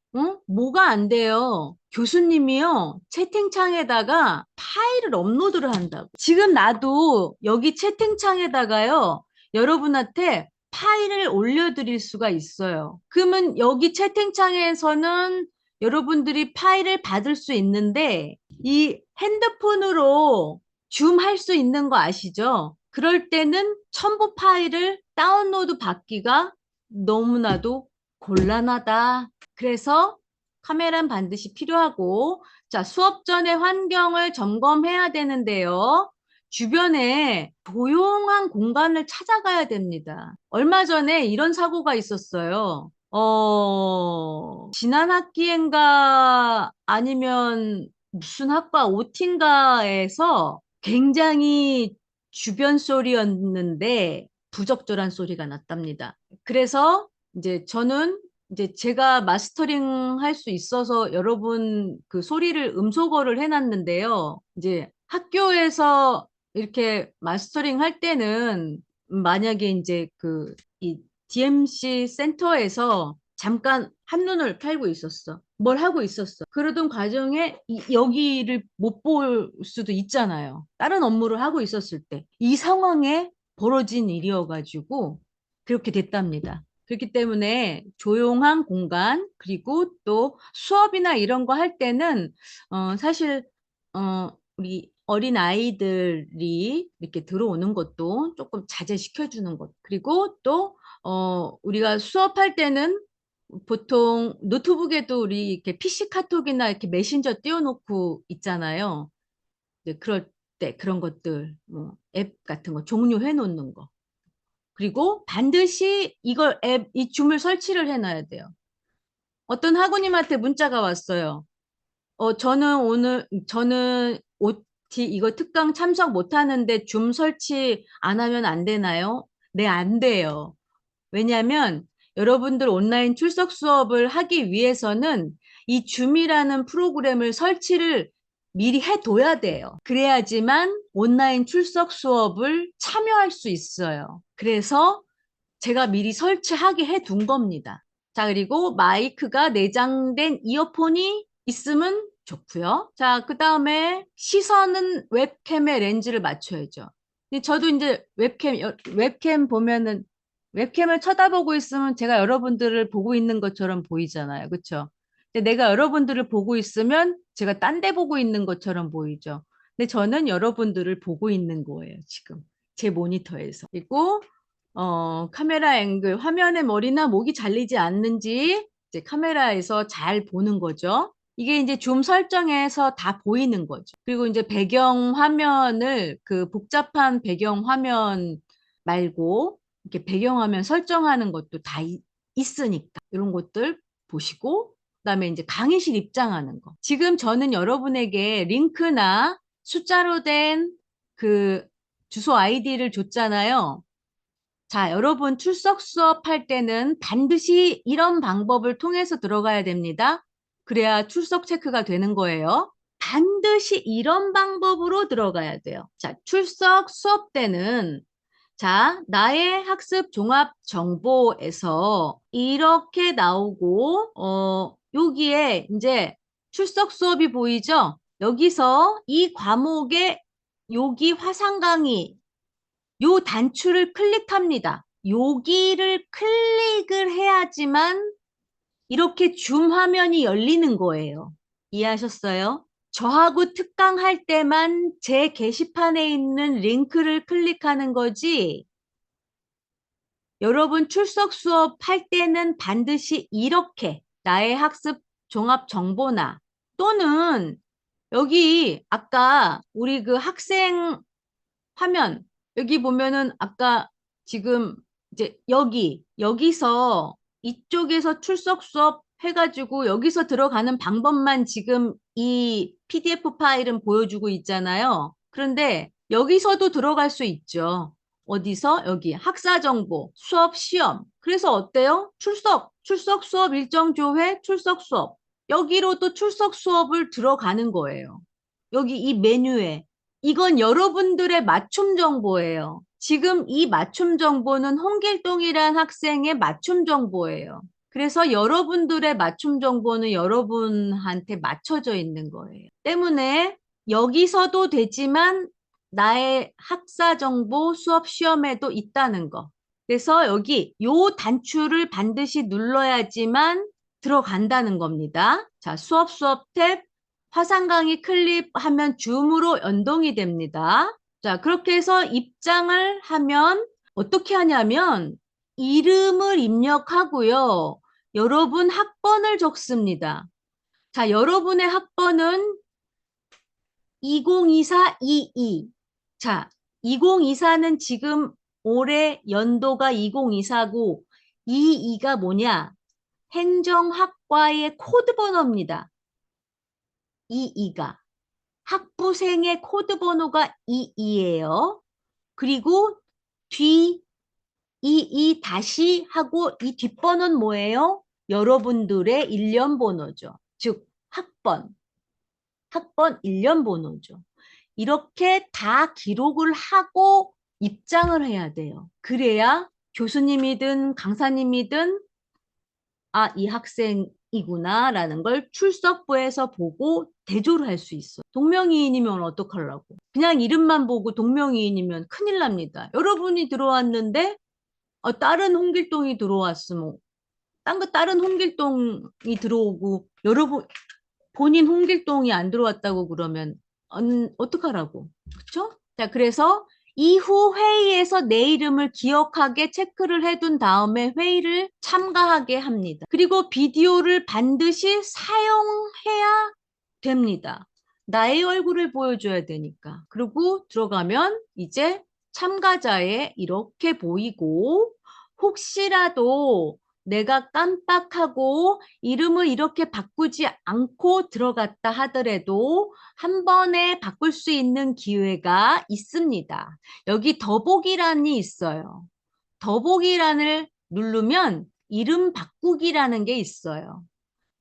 뭐가 안 돼요? 교수님이요, 채팅창에다가 파일을 업로드를 한다고. 지금 나도 여기 채팅창에다가요, 여러분한테 파일을 올려드릴 수가 있어요. 그러면 여기 채팅창에서는 여러분들이 파일을 받을 수 있는데, 이 핸드폰으로 줌 할 수 있는 거 아시죠? 그럴 때는 첨부 파일을 다운로드 받기가 너무나도 곤란하다. 그래서 카메라는 반드시 필요하고, 자, 수업 전에 환경을 점검해야 되는데요. 주변에 조용한 공간을 찾아가야 됩니다. 얼마 전에 이런 사고가 있었어요. 지난 학기인가 아니면 무슨 학과 OT인가에서 굉장히 주변 소리였는데 부적절한 소리가 났답니다. 그래서 이제 저는 이제 제가 마스터링 할 수 있어서 여러분 그 소리를 음소거를 해놨는데요. 이제 학교에서 이렇게 마스터링 할 때는 만약에 이제 이 DMC 센터에서 잠깐 한눈을 팔고 있었어. 뭘 하고 있었어. 그러던 과정에 여기를 못 볼 수도 있잖아요. 다른 업무를 하고 있었을 때. 이 상황에 벌어진 일이어가지고 그렇게 됐답니다. 그렇기 때문에 조용한 공간, 그리고 또 수업이나 이런 거 할 때는, 사실, 우리 어린 아이들이 이렇게 들어오는 것도 조금 자제시켜 주는 것. 그리고 또, 우리가 수업할 때는 보통 노트북에도 우리 이렇게 PC 카톡이나 이렇게 메신저 띄워놓고 있잖아요. 이제 그럴 때 그런 것들, 뭐, 앱 같은 거 종료해 놓는 거. 그리고 반드시 이 줌을 설치를 해놔야 돼요. 어떤 학우님한테 문자가 왔어요. 저는 OT 이거 특강 참석 못 하는데 줌 설치 안 하면 안 되나요? 네, 안 돼요. 왜냐하면 여러분들 온라인 출석 수업을 하기 위해서는 이 줌이라는 프로그램을 설치를 미리 해둬야 돼요. 그래야지만 온라인 출석 수업을 참여할 수 있어요. 그래서 제가 미리 설치하게 해둔 겁니다. 자, 그리고 마이크가 내장된 이어폰이 있으면 좋고요. 자, 그 다음에 시선은 웹캠에 렌즈를 맞춰야죠. 근데 저도 이제 웹캠 보면은 웹캠을 쳐다보고 있으면 제가 여러분들을 보고 있는 것처럼 보이잖아요. 그렇죠? 근데 내가 여러분들을 보고 있으면 제가 딴 데 보고 있는 것처럼 보이죠. 근데 저는 여러분들을 보고 있는 거예요, 지금. 제 모니터에서. 그리고 카메라 앵글, 화면에 머리나 목이 잘리지 않는지 이제 카메라에서 잘 보는 거죠. 이게 이제 줌 설정에서 다 보이는 거죠. 그리고 이제 배경 화면을 복잡한 배경 화면 말고 이렇게 배경 화면 설정하는 것도 다 있으니까 이런 것들 보시고, 그다음에 이제 강의실 입장하는 거. 지금 저는 여러분에게 링크나 숫자로 된 주소 아이디를 줬잖아요. 자, 여러분 출석 수업할 때는 반드시 이런 방법을 통해서 들어가야 됩니다. 그래야 출석 체크가 되는 거예요. 반드시 이런 방법으로 들어가야 돼요. 자, 출석 수업 때는 자, 나의 학습 종합 정보에서 이렇게 나오고, 여기에 이제 출석 수업이 보이죠? 여기서 이 과목의 여기 화상 강의, 요 단추를 클릭합니다. 여기를 클릭을 해야지만 이렇게 줌 화면이 열리는 거예요. 이해하셨어요? 저하고 특강할 때만 제 게시판에 있는 링크를 클릭하는 거지. 여러분 출석 수업 할 때는 반드시 이렇게 나의 학습 종합 정보나 또는 여기 아까 우리 그 학생 화면 여기 보면은 아까 지금 이제 여기서 이쪽에서 출석 수업 해가지고 여기서 들어가는 방법만 지금 이 PDF 파일은 보여주고 있잖아요. 그런데 여기서도 들어갈 수 있죠. 어디서? 여기 학사정보, 수업 시험. 그래서 어때요? 출석 수업 일정 조회, 출석 수업. 여기로도 출석 수업을 들어가는 거예요. 여기 이 메뉴에. 이건 여러분들의 맞춤 정보예요. 지금 이 맞춤 정보는 홍길동이란 학생의 맞춤 정보예요. 그래서 여러분들의 맞춤 정보는 여러분한테 맞춰져 있는 거예요. 때문에 여기서도 되지만 나의 학사 정보 수업 시험에도 있다는 거. 그래서 여기 요 단추를 반드시 눌러야지만 들어간다는 겁니다. 자, 수업 탭 화상 강의 클립하면 줌으로 연동이 됩니다. 자, 그렇게 해서 입장을 하면 어떻게 하냐면 이름을 입력하고요. 여러분 학번을 적습니다. 자, 여러분의 학번은 202422. 자, 2024는 지금 올해 연도가 2024고 22가 뭐냐? 행정학과의 코드 번호입니다. 22가. 학부생의 코드 번호가 22예요. 그리고 뒤 22 다시 하고 이 뒷번호는 뭐예요? 여러분들의 일련 번호죠. 즉 학번 일련 번호죠. 이렇게 다 기록을 하고 입장을 해야 돼요. 그래야 교수님이든 강사님이든 아, 이 학생이구나 라는 걸 출석부에서 보고 대조를 할 수 있어. 동명이인이면 어떡하려고. 그냥 이름만 보고 동명이인이면 큰일 납니다. 여러분이 들어왔는데 다른 홍길동이 들어왔으면 다른 홍길동이 들어오고 여러분 본인 홍길동이 안 들어왔다고 그러면 어떡하라고. 그쵸? 자, 그래서 이후 회의에서 내 이름을 기억하게 체크를 해둔 다음에 회의를 참가하게 합니다. 그리고 비디오를 반드시 사용해야 됩니다. 나의 얼굴을 보여줘야 되니까. 그리고 들어가면 이제 참가자의 이렇게 보이고 혹시라도 내가 깜빡하고 이름을 이렇게 바꾸지 않고 들어갔다 하더라도 한 번에 바꿀 수 있는 기회가 있습니다. 여기 더보기란이 있어요. 더보기란을 누르면 이름 바꾸기라는 게 있어요.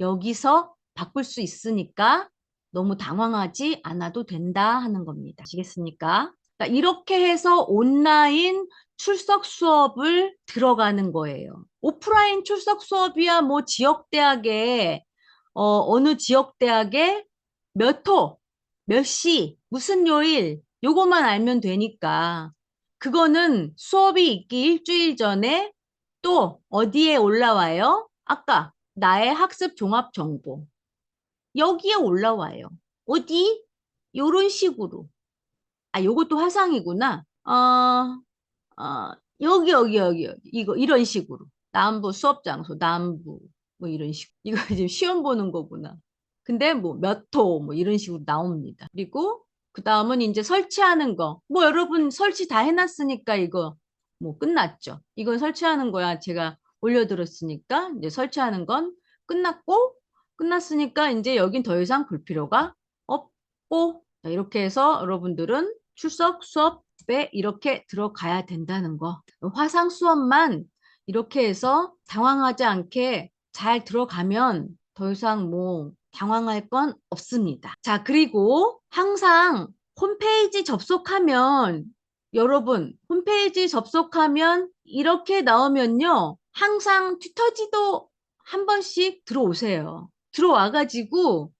여기서 바꿀 수 있으니까 너무 당황하지 않아도 된다 하는 겁니다. 아시겠습니까? 그러니까 이렇게 해서 온라인 출석 수업을 들어가는 거예요. 오프라인 출석 수업이야 뭐 지역대학에 어느 지역대학에 몇 호, 몇 시, 무슨 요일 요것만 알면 되니까 그거는 수업이 있기 일주일 전에 또 어디에 올라와요? 아까 나의 학습 종합 정보 여기에 올라와요. 어디? 요런 식으로. 아, 요것도 화상이구나. 여기. 이거, 이런 식으로. 남부 수업 장소, 남부. 뭐 이런 식으로. 이거 지금 시험 보는 거구나. 근데 뭐 몇 호, 뭐 이런 식으로 나옵니다. 그리고 그 다음은 이제 설치하는 거. 뭐 여러분 설치 다 해놨으니까 이거 뭐 끝났죠. 이건 설치하는 거야. 제가 올려드렸으니까 이제 설치하는 건 끝났고, 끝났으니까 이제 여긴 더 이상 볼 필요가 없고, 자, 이렇게 해서 여러분들은 출석 수업에 이렇게 들어가야 된다는 거. 화상 수업만 이렇게 해서 당황하지 않게 잘 들어가면 더 이상 뭐 당황할 건 없습니다. 자, 그리고 항상 홈페이지 접속하면 여러분, 홈페이지 접속하면 이렇게 나오면요. 항상 튜터지도 한 번씩 들어오세요. 들어와가지고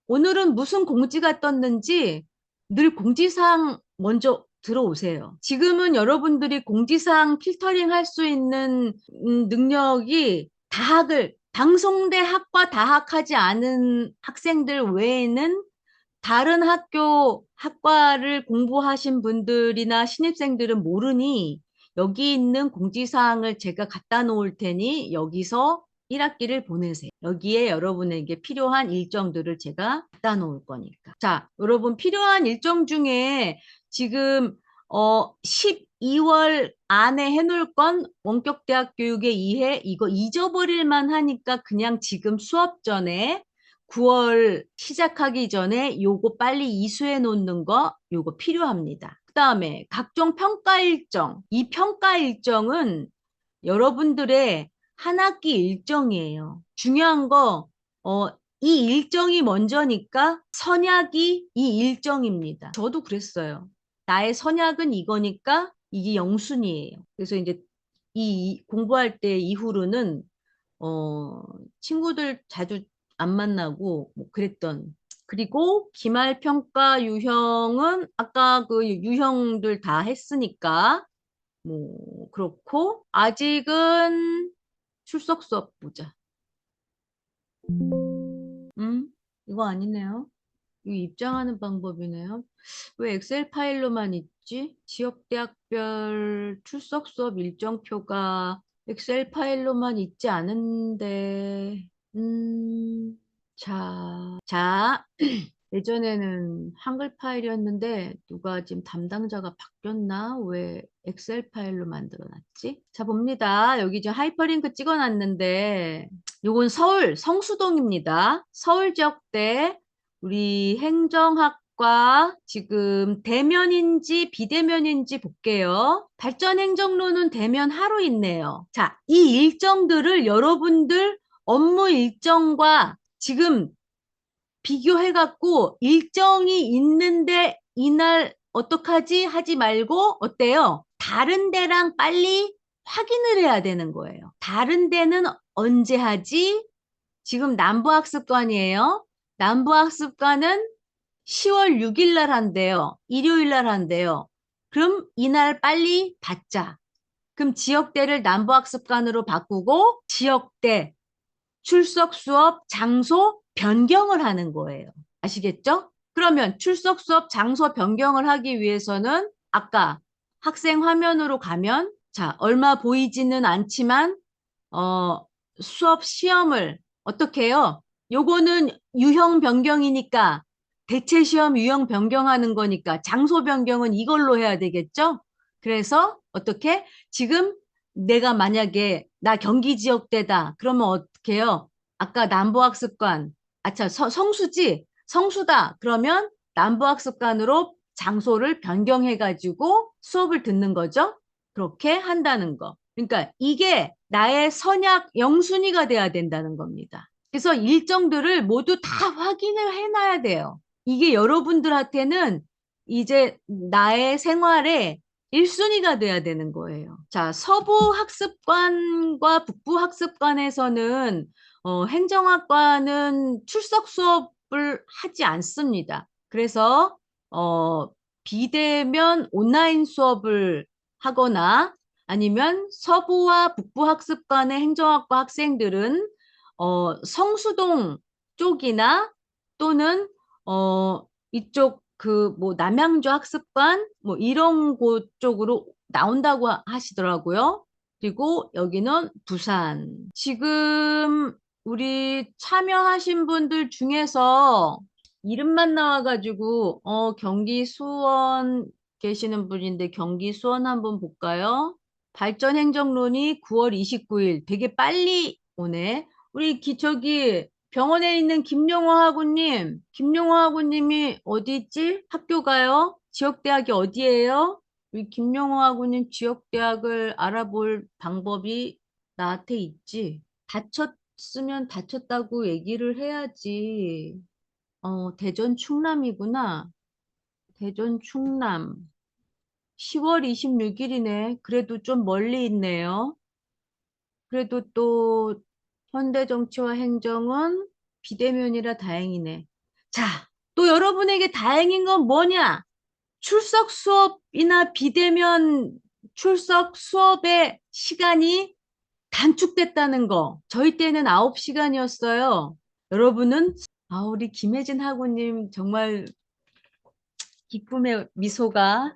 오늘은 무슨 공지가 떴는지 늘 공지사항 먼저 들어오세요. 지금은 여러분들이 공지사항 필터링 할 수 있는 능력이 방송대 학과 다학하지 않은 학생들 외에는 다른 학과를 공부하신 분들이나 신입생들은 모르니 여기 있는 공지사항을 제가 갖다 놓을 테니 여기서 1학기를 보내세요. 여기에 여러분에게 필요한 일정들을 제가 갖다 놓을 거니까. 자, 여러분 필요한 일정 중에 지금 12월 안에 해놓을 건 원격 대학 교육의 이해 이거 잊어버릴만 하니까 그냥 지금 수업 전에 9월 시작하기 전에 요거 빨리 이수해 놓는 거 요거 필요합니다. 그 다음에 각종 평가 일정. 이 평가 일정은 여러분들의 한 학기 일정이에요. 중요한 거, 이 일정이 먼저니까 선약이 이 일정입니다. 저도 그랬어요. 나의 선약은 이거니까 이게 영순이에요. 그래서 이제 이 공부할 때 이후로는 친구들 자주 안 만나고 뭐 그랬던. 그리고 기말 평가 유형은 아까 그 유형들 다 했으니까 뭐 그렇고 아직은 출석 수업 보자. 음, 이거 아니네요. 이거 입장하는 방법이네요. 왜 엑셀 파일로만 있지? 지역대학별 출석 수업 일정표가 엑셀 파일로만 있지 않은데, 자, 예전에는 한글 파일이었는데 누가 지금 담당자가 바뀌었나? 왜 엑셀 파일로 만들어놨지? 자, 봅니다. 여기 지금 하이퍼링크 찍어놨는데 요건 서울 성수동입니다. 서울지역대 우리 행정학과 지금 대면인지 비대면인지 볼게요. 발전행정로는 대면 하루 있네요. 자, 이 일정들을 여러분들 업무 일정과 지금 비교해갖고 일정이 있는데 이날 어떡하지 하지 말고 어때요? 다른 데랑 빨리 확인을 해야 되는 거예요. 다른 데는 언제 하지? 지금 남부학습관이에요. 남부학습관은 10월 6일 날 한대요. 일요일 날 한대요. 그럼 이날 빨리 받자. 그럼 지역대를 남부학습관으로 바꾸고 지역대 출석 수업 장소 변경을 하는 거예요. 아시겠죠? 그러면 출석 수업 장소 변경을 하기 위해서는 아까 학생 화면으로 가면 자, 얼마 보이지는 않지만 어, 수업 시험을 어떻게 해요? 요거는 유형 변경이니까 대체 시험 유형 변경하는 거니까 장소 변경은 이걸로 해야 되겠죠? 그래서 어떻게? 지금 내가 만약에 나 경기 지역대다. 그러면 어떻게 해요? 아까 남부학습관. 아차, 성수지? 성수다. 그러면 남부학습관으로 장소를 변경해가지고 수업을 듣는 거죠. 그렇게 한다는 거. 그러니까 이게 나의 선약 영순위가 돼야 된다는 겁니다. 그래서 일정들을 모두 다 확인을 해놔야 돼요. 이게 여러분들한테는 이제 나의 생활에 1순위가 돼야 되는 거예요. 자, 서부 학습관과 북부 학습관에서는 행정학과는 출석 수업을 하지 않습니다. 그래서 비대면 온라인 수업을 하거나 아니면 서부와 북부 학습관의 행정학과 학생들은 성수동 쪽이나 또는 이쪽 그 뭐 남양주 학습관 뭐 이런 곳 쪽으로 나온다고 하시더라고요. 그리고 여기는 부산. 지금 우리 참여하신 분들 중에서 이름만 나와가지고 경기 수원 계시는 분인데 경기 수원 한번 볼까요? 발전행정론이 9월 29일 되게 빨리 오네. 우리 저기 병원에 있는 김용호 학우님, 김용호 학우님이 어디 있지? 학교 가요? 지역대학이 어디예요? 우리 김용호 학우님 지역대학을 알아볼 방법이 나한테 있지. 다쳤으면 다쳤다고 얘기를 해야지. 대전 충남이구나. 대전 충남. 10월 26일이네. 그래도 좀 멀리 있네요. 그래도 또 현대정치와 행정은 비대면이라 다행이네. 자, 또 여러분에게 다행인 건 뭐냐? 출석 수업이나 비대면 출석 수업의 시간이 단축됐다는 거. 저희 때는 9시간이었어요. 여러분은? 우리 김혜진 학우님 정말 기쁨의 미소가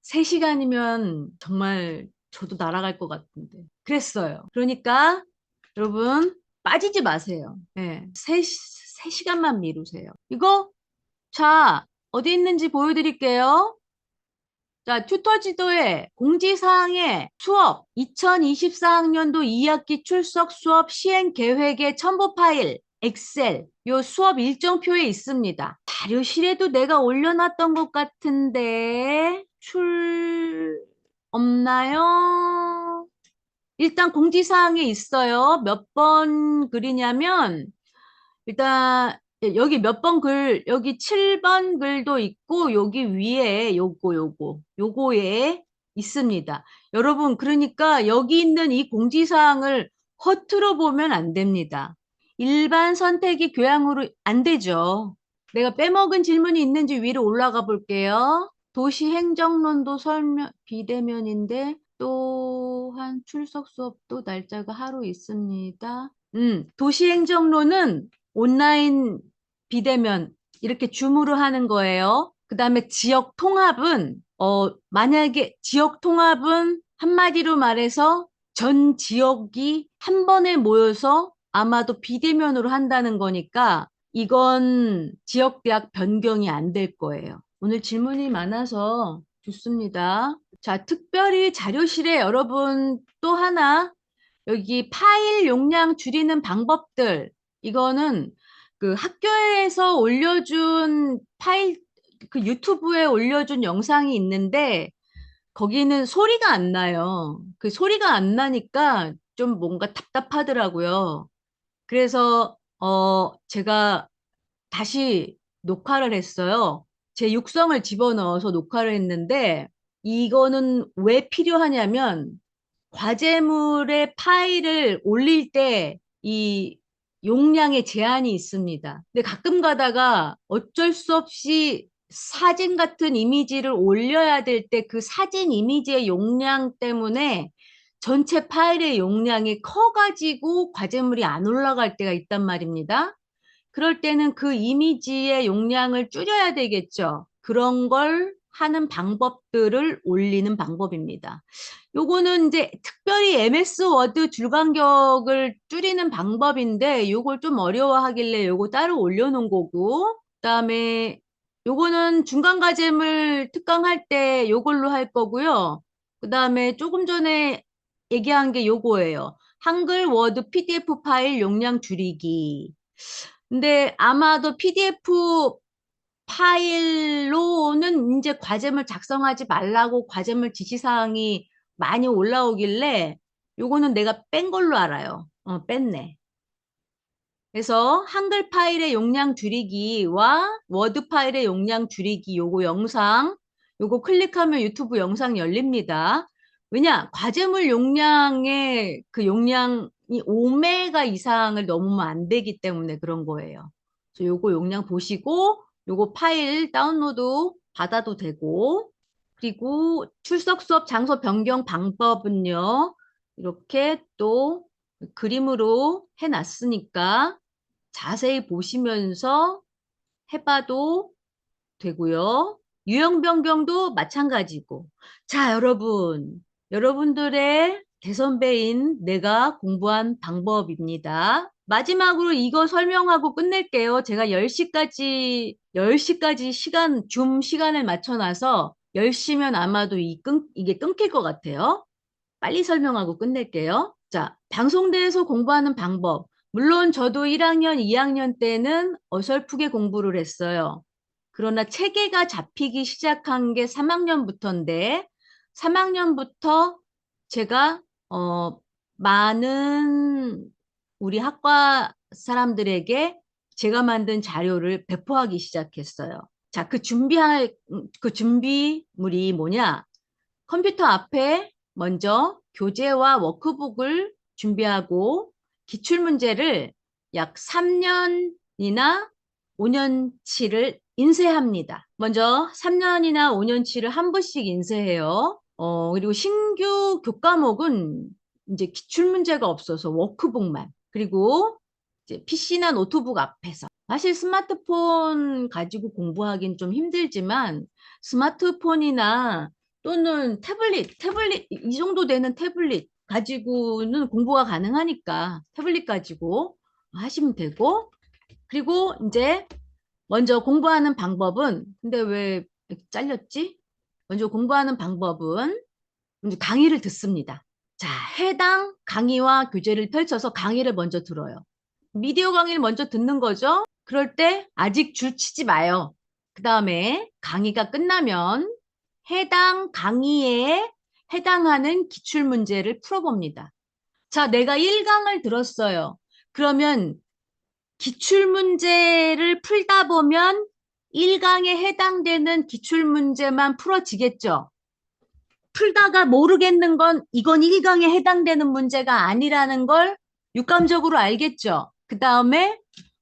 3시간이면 정말 저도 날아갈 것 같은데. 그랬어요. 그러니까 여러분 빠지지 마세요. 네. 3시간만 미루세요. 이거 자, 어디 있는지 보여드릴게요. 자, 튜터 지도에 공지사항에 수업 2024학년도 2학기 출석 수업 시행 계획의 첨부 파일 엑셀 요 수업 일정표에 있습니다. 자료실에도 내가 올려놨던 것 같은데 없나요? 일단 공지사항에 있어요. 몇 번 글이냐면 일단 여기 몇 번 글, 여기 7번 글도 있고 여기 위에 요거에 있습니다. 여러분, 그러니까 여기 있는 이 공지사항을 허투루 보면 안 됩니다. 일반 선택이 교양으로 안 되죠. 내가 빼먹은 질문이 있는지 위로 올라가 볼게요. 도시행정론도 설명, 비대면인데 또한 출석 수업도 날짜가 하루 있습니다. 도시행정론은 온라인 비대면 이렇게 줌으로 하는 거예요. 그 다음에 지역 통합은 만약에 지역 통합은 한마디로 말해서 전 지역이 한 번에 모여서 아마도 비대면으로 한다는 거니까 이건 지역대학 변경이 안 될 거예요. 오늘 질문이 많아서 좋습니다. 자, 특별히 자료실에 여러분 또 하나 여기 파일 용량 줄이는 방법들 이거는 그 학교에서 올려준 파일 그 유튜브에 올려준 영상이 있는데 거기는 소리가 안 나요. 그 소리가 안 나니까 좀 뭔가 답답하더라고요. 그래서 제가 다시 녹화를 했어요. 제 육성을 집어넣어서 녹화를 했는데 이거는 왜 필요하냐면 과제물의 파일을 올릴 때 이 용량의 제한이 있습니다. 근데 가끔 가다가 어쩔 수 없이 사진 같은 이미지를 올려야 될 때 그 사진 이미지의 용량 때문에 전체 파일의 용량이 커가지고 과제물이 안 올라갈 때가 있단 말입니다. 그럴 때는 그 이미지의 용량을 줄여야 되겠죠. 그런 걸 하는 방법들을 올리는 방법입니다. 요거는 이제 특별히 MS 워드 줄간격을 줄이는 방법인데 요걸 좀 어려워하길래 요거 따로 올려놓은 거고 그다음에 요거는 중간 과제물 특강할 때 요걸로 할 거고요. 그다음에 조금 전에 얘기한 게 요거예요. 한글 워드 PDF 파일 용량 줄이기. 근데 아마도 PDF 파일로는 이제 과제물 작성하지 말라고 과제물 지시사항이 많이 올라오길래 요거는 내가 뺀 걸로 알아요. 뺐네. 그래서 한글 파일의 용량 줄이기와 워드 파일의 용량 줄이기 요거 영상 요거 클릭하면 유튜브 영상 열립니다. 왜냐? 과제물 용량의 그 용량이 5메가 이상을 넘으면 안 되기 때문에 그런 거예요. 그래서 요거 용량 보시고 요거 파일 다운로드 받아도 되고 그리고 출석 수업 장소 변경 방법은요. 이렇게 또 그림으로 해놨으니까 자세히 보시면서 해봐도 되고요. 유형 변경도 마찬가지고. 자, 여러분. 여러분들의 대선배인 내가 공부한 방법입니다. 마지막으로 이거 설명하고 끝낼게요. 제가 10시까지 줌 시간을 맞춰놔서 10시면 아마도 이게 끊길 것 같아요. 빨리 설명하고 끝낼게요. 자, 방송대에서 공부하는 방법. 물론 저도 1학년, 2학년 때는 어설프게 공부를 했어요. 그러나 체계가 잡히기 시작한 게 3학년부터인데 3학년부터 제가 많은 우리 학과 사람들에게 제가 만든 자료를 배포하기 시작했어요. 자, 그 준비물이 뭐냐? 컴퓨터 앞에 먼저 교재와 워크북을 준비하고 기출문제를 약 3년이나 5년치를 인쇄합니다. 먼저 3년이나 5년치를 한 부씩 인쇄해요. 그리고 신규 교과목은 이제 기출문제가 없어서 워크북만. 그리고 이제 PC나 노트북 앞에서. 사실 스마트폰 가지고 공부하긴 좀 힘들지만 스마트폰이나 또는 태블릿 이 정도 되는 태블릿 가지고는 공부가 가능하니까 태블릿 가지고 하시면 되고 그리고 이제 먼저 공부하는 방법은 근데 왜 이렇게 잘렸지? 먼저 공부하는 방법은 먼저 강의를 듣습니다. 자, 해당 강의와 교재를 펼쳐서 강의를 먼저 들어요. 미디어 강의를 먼저 듣는 거죠. 그럴 때 아직 줄 치지 마요. 그 다음에 강의가 끝나면 해당 강의에 해당하는 기출문제를 풀어봅니다. 자, 내가 1강을 들었어요. 그러면 기출문제를 풀다 보면 1강에 해당되는 기출문제만 풀어지겠죠. 풀다가 모르겠는 건 이건 1강에 해당되는 문제가 아니라는 걸 육감적으로 알겠죠. 그 다음에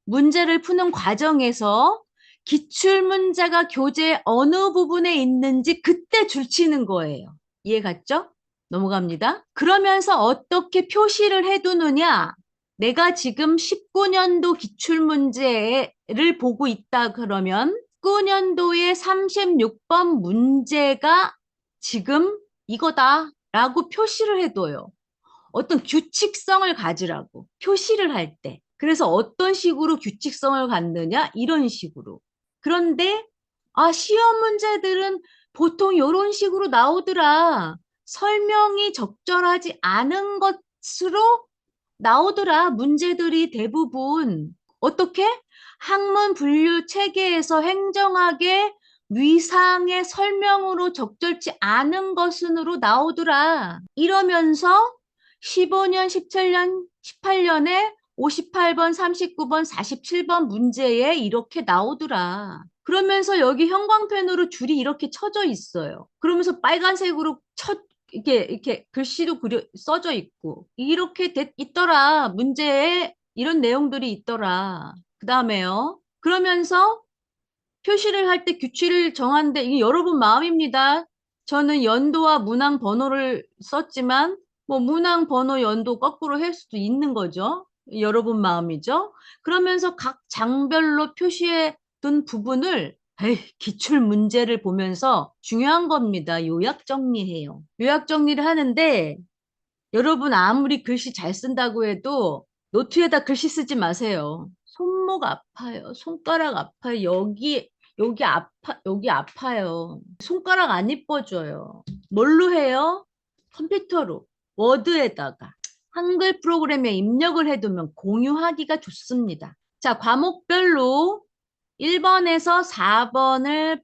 문제를 푸는 과정에서 기출문제가 교재 어느 부분에 있는지 그때 줄치는 거예요. 이해 갔죠? 넘어갑니다. 그러면서 어떻게 표시를 해두느냐? 내가 지금 19년도 기출문제를 보고 있다 그러면 19년도의 36번 문제가 지금 이거다라고 표시를 해둬요. 어떤 규칙성을 가지라고 표시를 할 때. 그래서 어떤 식으로 규칙성을 갖느냐? 이런 식으로. 그런데 시험 문제들은 보통 이런 식으로 나오더라. 설명이 적절하지 않은 것으로 나오더라. 문제들이 대부분. 어떻게? 학문 분류 체계에서 행정하게 위상의 설명으로 적절치 않은 것으로 나오더라. 이러면서 15년, 17년, 18년에 58번, 39번, 47번 문제에 이렇게 나오더라. 그러면서 여기 형광펜으로 줄이 이렇게 쳐져 있어요. 그러면서 빨간색으로 이렇게 글씨도 써져 있고, 이렇게 있더라. 문제에 이런 내용들이 있더라. 그 다음에요. 그러면서 표시를 할 때 규칙을 정하는데 이게 여러분 마음입니다. 저는 연도와 문항 번호를 썼지만 뭐 문항 번호 연도 거꾸로 할 수도 있는 거죠. 여러분 마음이죠. 그러면서 각 장별로 표시해 둔 부분을 기출 문제를 보면서 중요한 겁니다. 요약 정리해요. 요약 정리를 하는데 여러분 아무리 글씨 잘 쓴다고 해도 노트에다 글씨 쓰지 마세요. 손목 아파요. 손가락 아파요. 여기 아파요. 손가락 안 이뻐져요. 뭘로 해요? 컴퓨터로. 워드에다가. 한글 프로그램에 입력을 해두면 공유하기가 좋습니다. 자, 과목별로 1번에서 4번을,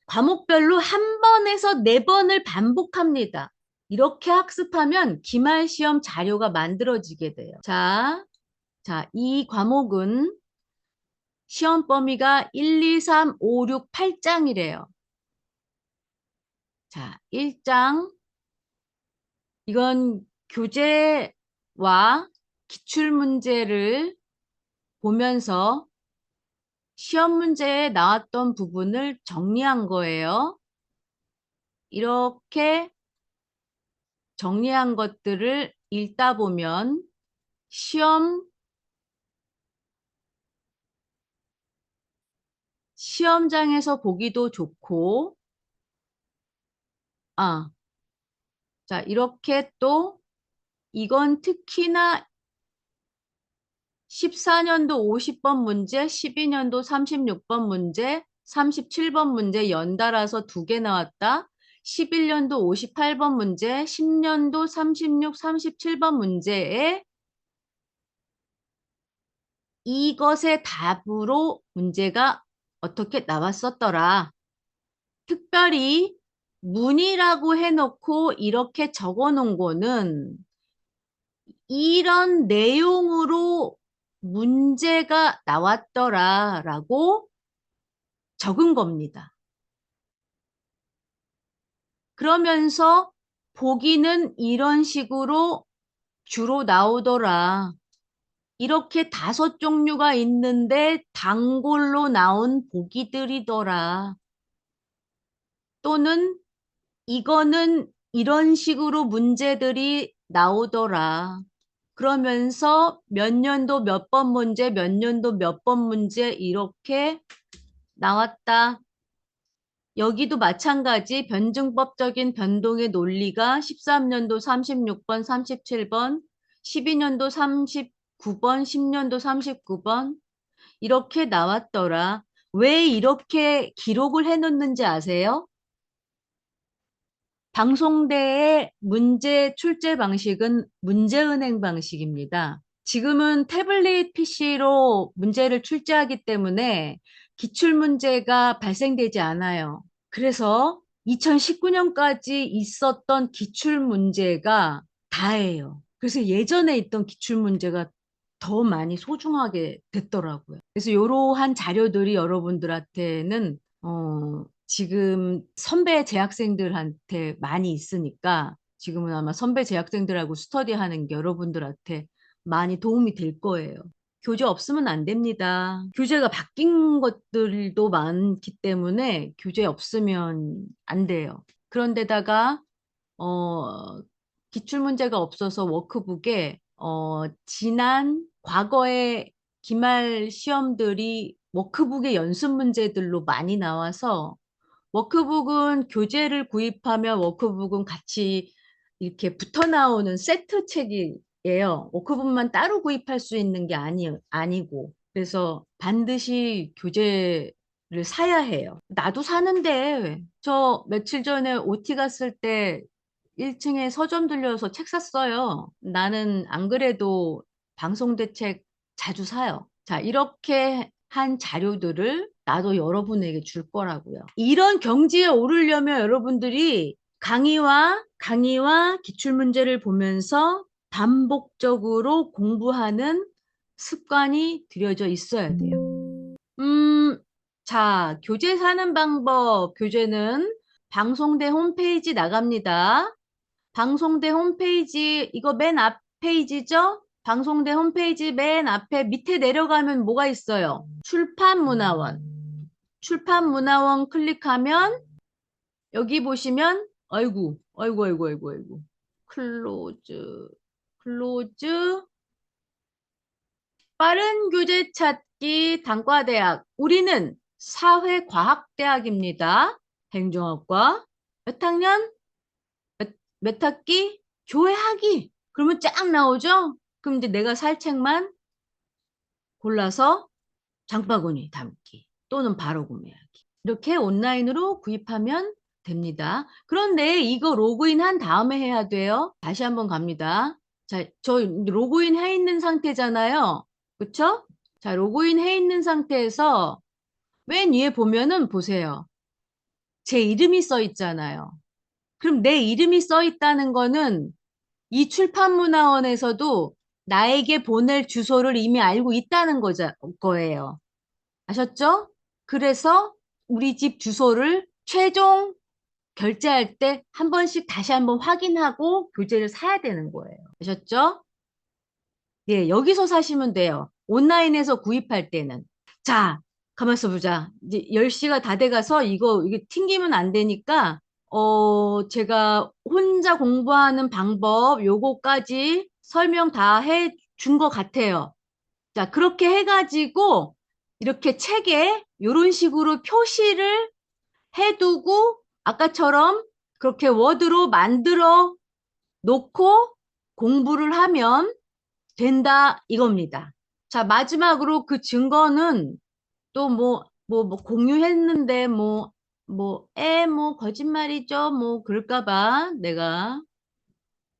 과목별로 한 번에서 4번을 반복합니다. 이렇게 학습하면 기말 시험 자료가 만들어지게 돼요. 자, 이 과목은 시험 범위가 1, 2, 3, 5, 6, 8장이래요. 자, 1장. 이건 교재와 기출문제를 보면서 시험 문제에 나왔던 부분을 정리한 거예요. 이렇게 정리한 것들을 읽다 보면 시험장에서 보기도 좋고, 자, 이렇게 또 이건 특히나 14년도 50번 문제, 12년도 36번 문제, 37번 문제 연달아서 2개 나왔다. 11년도 58번 문제, 10년도 36, 37번 문제에 이것의 답으로 문제가 어떻게 나왔었더라. 특별히 문이라고 해놓고 이렇게 적어 놓은 거는 이런 내용으로 문제가 나왔더라라고 적은 겁니다. 그러면서 보기는 이런 식으로 주로 나오더라. 이렇게 5종류가 있는데 단골로 나온 보기들이더라. 또는 이거는 이런 식으로 문제들이 나오더라. 그러면서 몇 년도 몇 번 문제, 몇 년도 몇 번 문제 이렇게 나왔다. 여기도 마찬가지 변증법적인 변동의 논리가 13년도 36번, 37번, 12년도 39번, 10년도 39번 이렇게 나왔더라. 왜 이렇게 기록을 해놓는지 아세요? 방송대의 문제 출제 방식은 문제은행 방식입니다. 지금은 태블릿 PC로 문제를 출제하기 때문에 기출문제가 발생되지 않아요. 그래서 2019년까지 있었던 기출문제가 다예요. 그래서 예전에 있던 기출문제가 더 많이 소중하게 됐더라고요. 그래서 이러한 자료들이 여러분들한테는 지금 선배 재학생들한테 많이 있으니까 지금은 아마 선배 재학생들하고 스터디하는 게 여러분들한테 많이 도움이 될 거예요. 교재 없으면 안 됩니다. 교재가 바뀐 것들도 많기 때문에 교재 없으면 안 돼요. 그런데다가 기출 문제가 없어서 워크북에 지난 과거의 기말 시험들이 워크북의 연습 문제들로 많이 나와서 워크북은 교재를 구입하면 워크북은 같이 이렇게 붙어 나오는 세트 책이에요. 워크북만 따로 구입할 수 있는 게 아니고. 그래서 반드시 교재를 사야 해요. 나도 사는데 저 며칠 전에 OT 갔을 때 1층에 서점 들려서 책 샀어요. 나는 안 그래도 방송대 책 자주 사요. 자, 이렇게 한 자료들을 나도 여러분에게 줄 거라고요. 이런 경지에 오르려면 여러분들이 강의와 기출문제를 보면서 반복적으로 공부하는 습관이 들여져 있어야 돼요. 자, 교재 사는 방법. 교재는 방송대 홈페이지 나갑니다. 방송대 홈페이지, 이거 맨 앞 페이지죠? 방송대 홈페이지 맨 앞에 밑에 내려가면 뭐가 있어요? 출판문화원. 출판문화원 클릭하면 여기 보시면 아이고. 클로즈. 빠른 교재 찾기 단과대학. 우리는 사회과학대학입니다. 행정학과. 몇 학년? 몇 학기? 교회학위. 그러면 쫙 나오죠? 그럼 이제 내가 살 책만 골라서 장바구니 담기 또는 바로 구매하기. 이렇게 온라인으로 구입하면 됩니다. 그런데 이거 로그인 한 다음에 해야 돼요. 다시 한번 갑니다. 자, 저 로그인 해 있는 상태잖아요. 그쵸? 자, 로그인 해 있는 상태에서 맨 위에 보면은 보세요. 제 이름이 써 있잖아요. 그럼 내 이름이 써 있다는 거는 이 출판문화원에서도 나에게 보낼 주소를 이미 알고 있다는 거예요. 아셨죠? 그래서 우리 집 주소를 최종 결제할 때 한 번씩 다시 한번 확인하고 교재를 사야 되는 거예요. 아셨죠? 예, 여기서 사시면 돼요. 온라인에서 구입할 때는. 자, 가만있어 보자. 이제 10시가 다 돼가서 이게 튕기면 안 되니까, 제가 혼자 공부하는 방법, 요거까지 설명 다 해 준 것 같아요. 자, 그렇게 해가지고, 이렇게 책에 이런 식으로 표시를 해두고, 아까처럼 그렇게 워드로 만들어 놓고 공부를 하면 된다, 이겁니다. 자, 마지막으로 그 증거는 또 뭐 공유했는데 거짓말이죠. 뭐, 그럴까봐 내가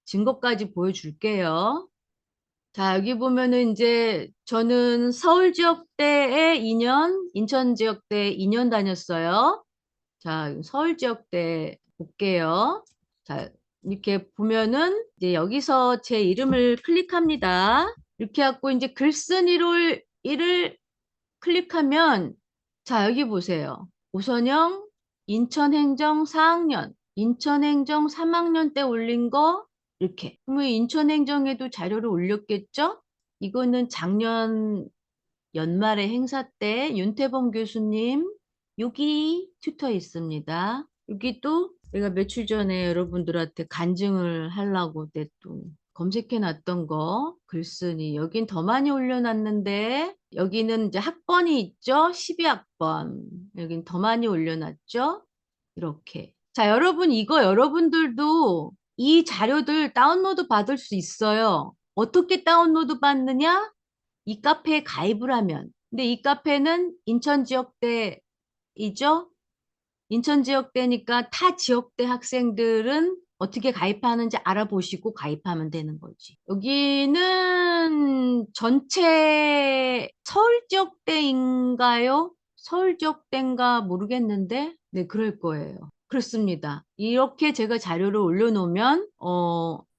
증거까지 보여줄게요. 자, 여기 보면은 이제 저는 서울지역대에 2년, 인천지역대에 2년 다녔어요. 자, 서울지역대 볼게요. 자, 이렇게 보면은 이제 여기서 제 이름을 클릭합니다. 이렇게 하고 이제 글쓴이를 클릭하면 자, 여기 보세요. 오선영 인천행정 4학년 인천행정 3학년 때 올린 거 이렇게. 그러면 인천행정에도 자료를 올렸겠죠? 이거는 작년 연말에 행사 때 윤태범 교수님 여기 튜터 있습니다. 여기 또 내가 며칠 전에 여러분들한테 간증을 하려고 또 검색해 놨던 거 글쓰니 여긴 더 많이 올려놨는데 여기는 이제 학번이 있죠? 12학번. 여긴 더 많이 올려놨죠? 이렇게. 자, 여러분 이거 여러분들도 이 자료들 다운로드 받을 수 있어요. 어떻게 다운로드 받느냐? 이 카페에 가입을 하면. 근데 이 카페는 인천지역대이죠? 인천지역대니까 타 지역대 학생들은 어떻게 가입하는지 알아보시고 가입하면 되는 거지. 여기는 전체 서울지역대인가요? 서울지역대인가 모르겠는데, 네, 그럴 거예요. 그렇습니다. 이렇게 제가 자료를 올려놓으면,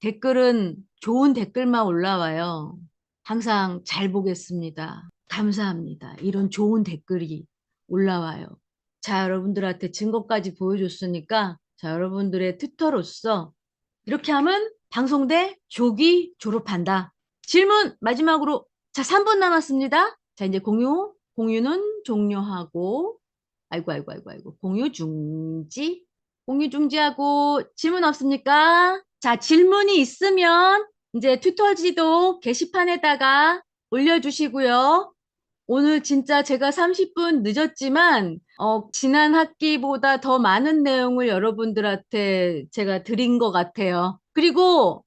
댓글은 좋은 댓글만 올라와요. 항상 잘 보겠습니다. 감사합니다. 이런 좋은 댓글이 올라와요. 자, 여러분들한테 증거까지 보여줬으니까, 자, 여러분들의 튜터로서 이렇게 하면 방송대 조기 졸업한다. 질문 마지막으로. 자, 3분 남았습니다. 자, 이제 공유는 종료하고, 아이고. 공유 중지. 공유 중지하고 질문 없습니까? 자, 질문이 있으면 이제 튜터지도 게시판에다가 올려주시고요. 오늘 진짜 제가 30분 늦었지만, 지난 학기보다 더 많은 내용을 여러분들한테 제가 드린 것 같아요. 그리고,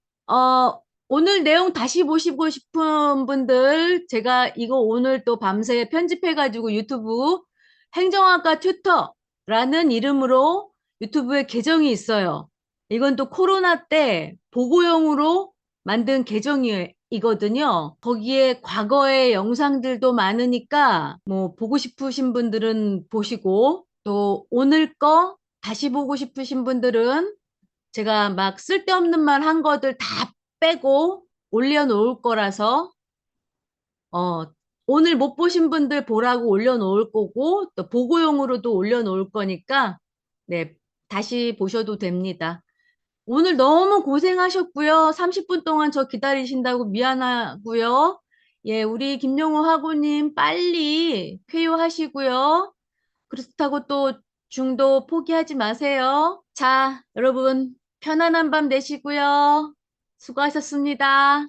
오늘 내용 다시 보시고 싶은 분들, 제가 이거 오늘 또 밤새 편집해가지고 유튜브 행정학과 튜터라는 이름으로 유튜브에 계정이 있어요. 이건 또 코로나 때 보고용으로 만든 계정이거든요. 거기에 과거의 영상들도 많으니까 뭐 보고 싶으신 분들은 보시고 또 오늘 거 다시 보고 싶으신 분들은 제가 막 쓸데없는 말 한 것들 다 빼고 올려놓을 거라서 어, 오늘 못 보신 분들 보라고 올려놓을 거고, 또 보고용으로도 올려놓을 거니까, 네, 다시 보셔도 됩니다. 오늘 너무 고생하셨고요. 30분 동안 저 기다리신다고 미안하고요. 예, 우리 김용호 학우님 빨리 쾌유하시고요. 그렇다고 또 중도 포기하지 마세요. 자, 여러분, 편안한 밤 되시고요. 수고하셨습니다.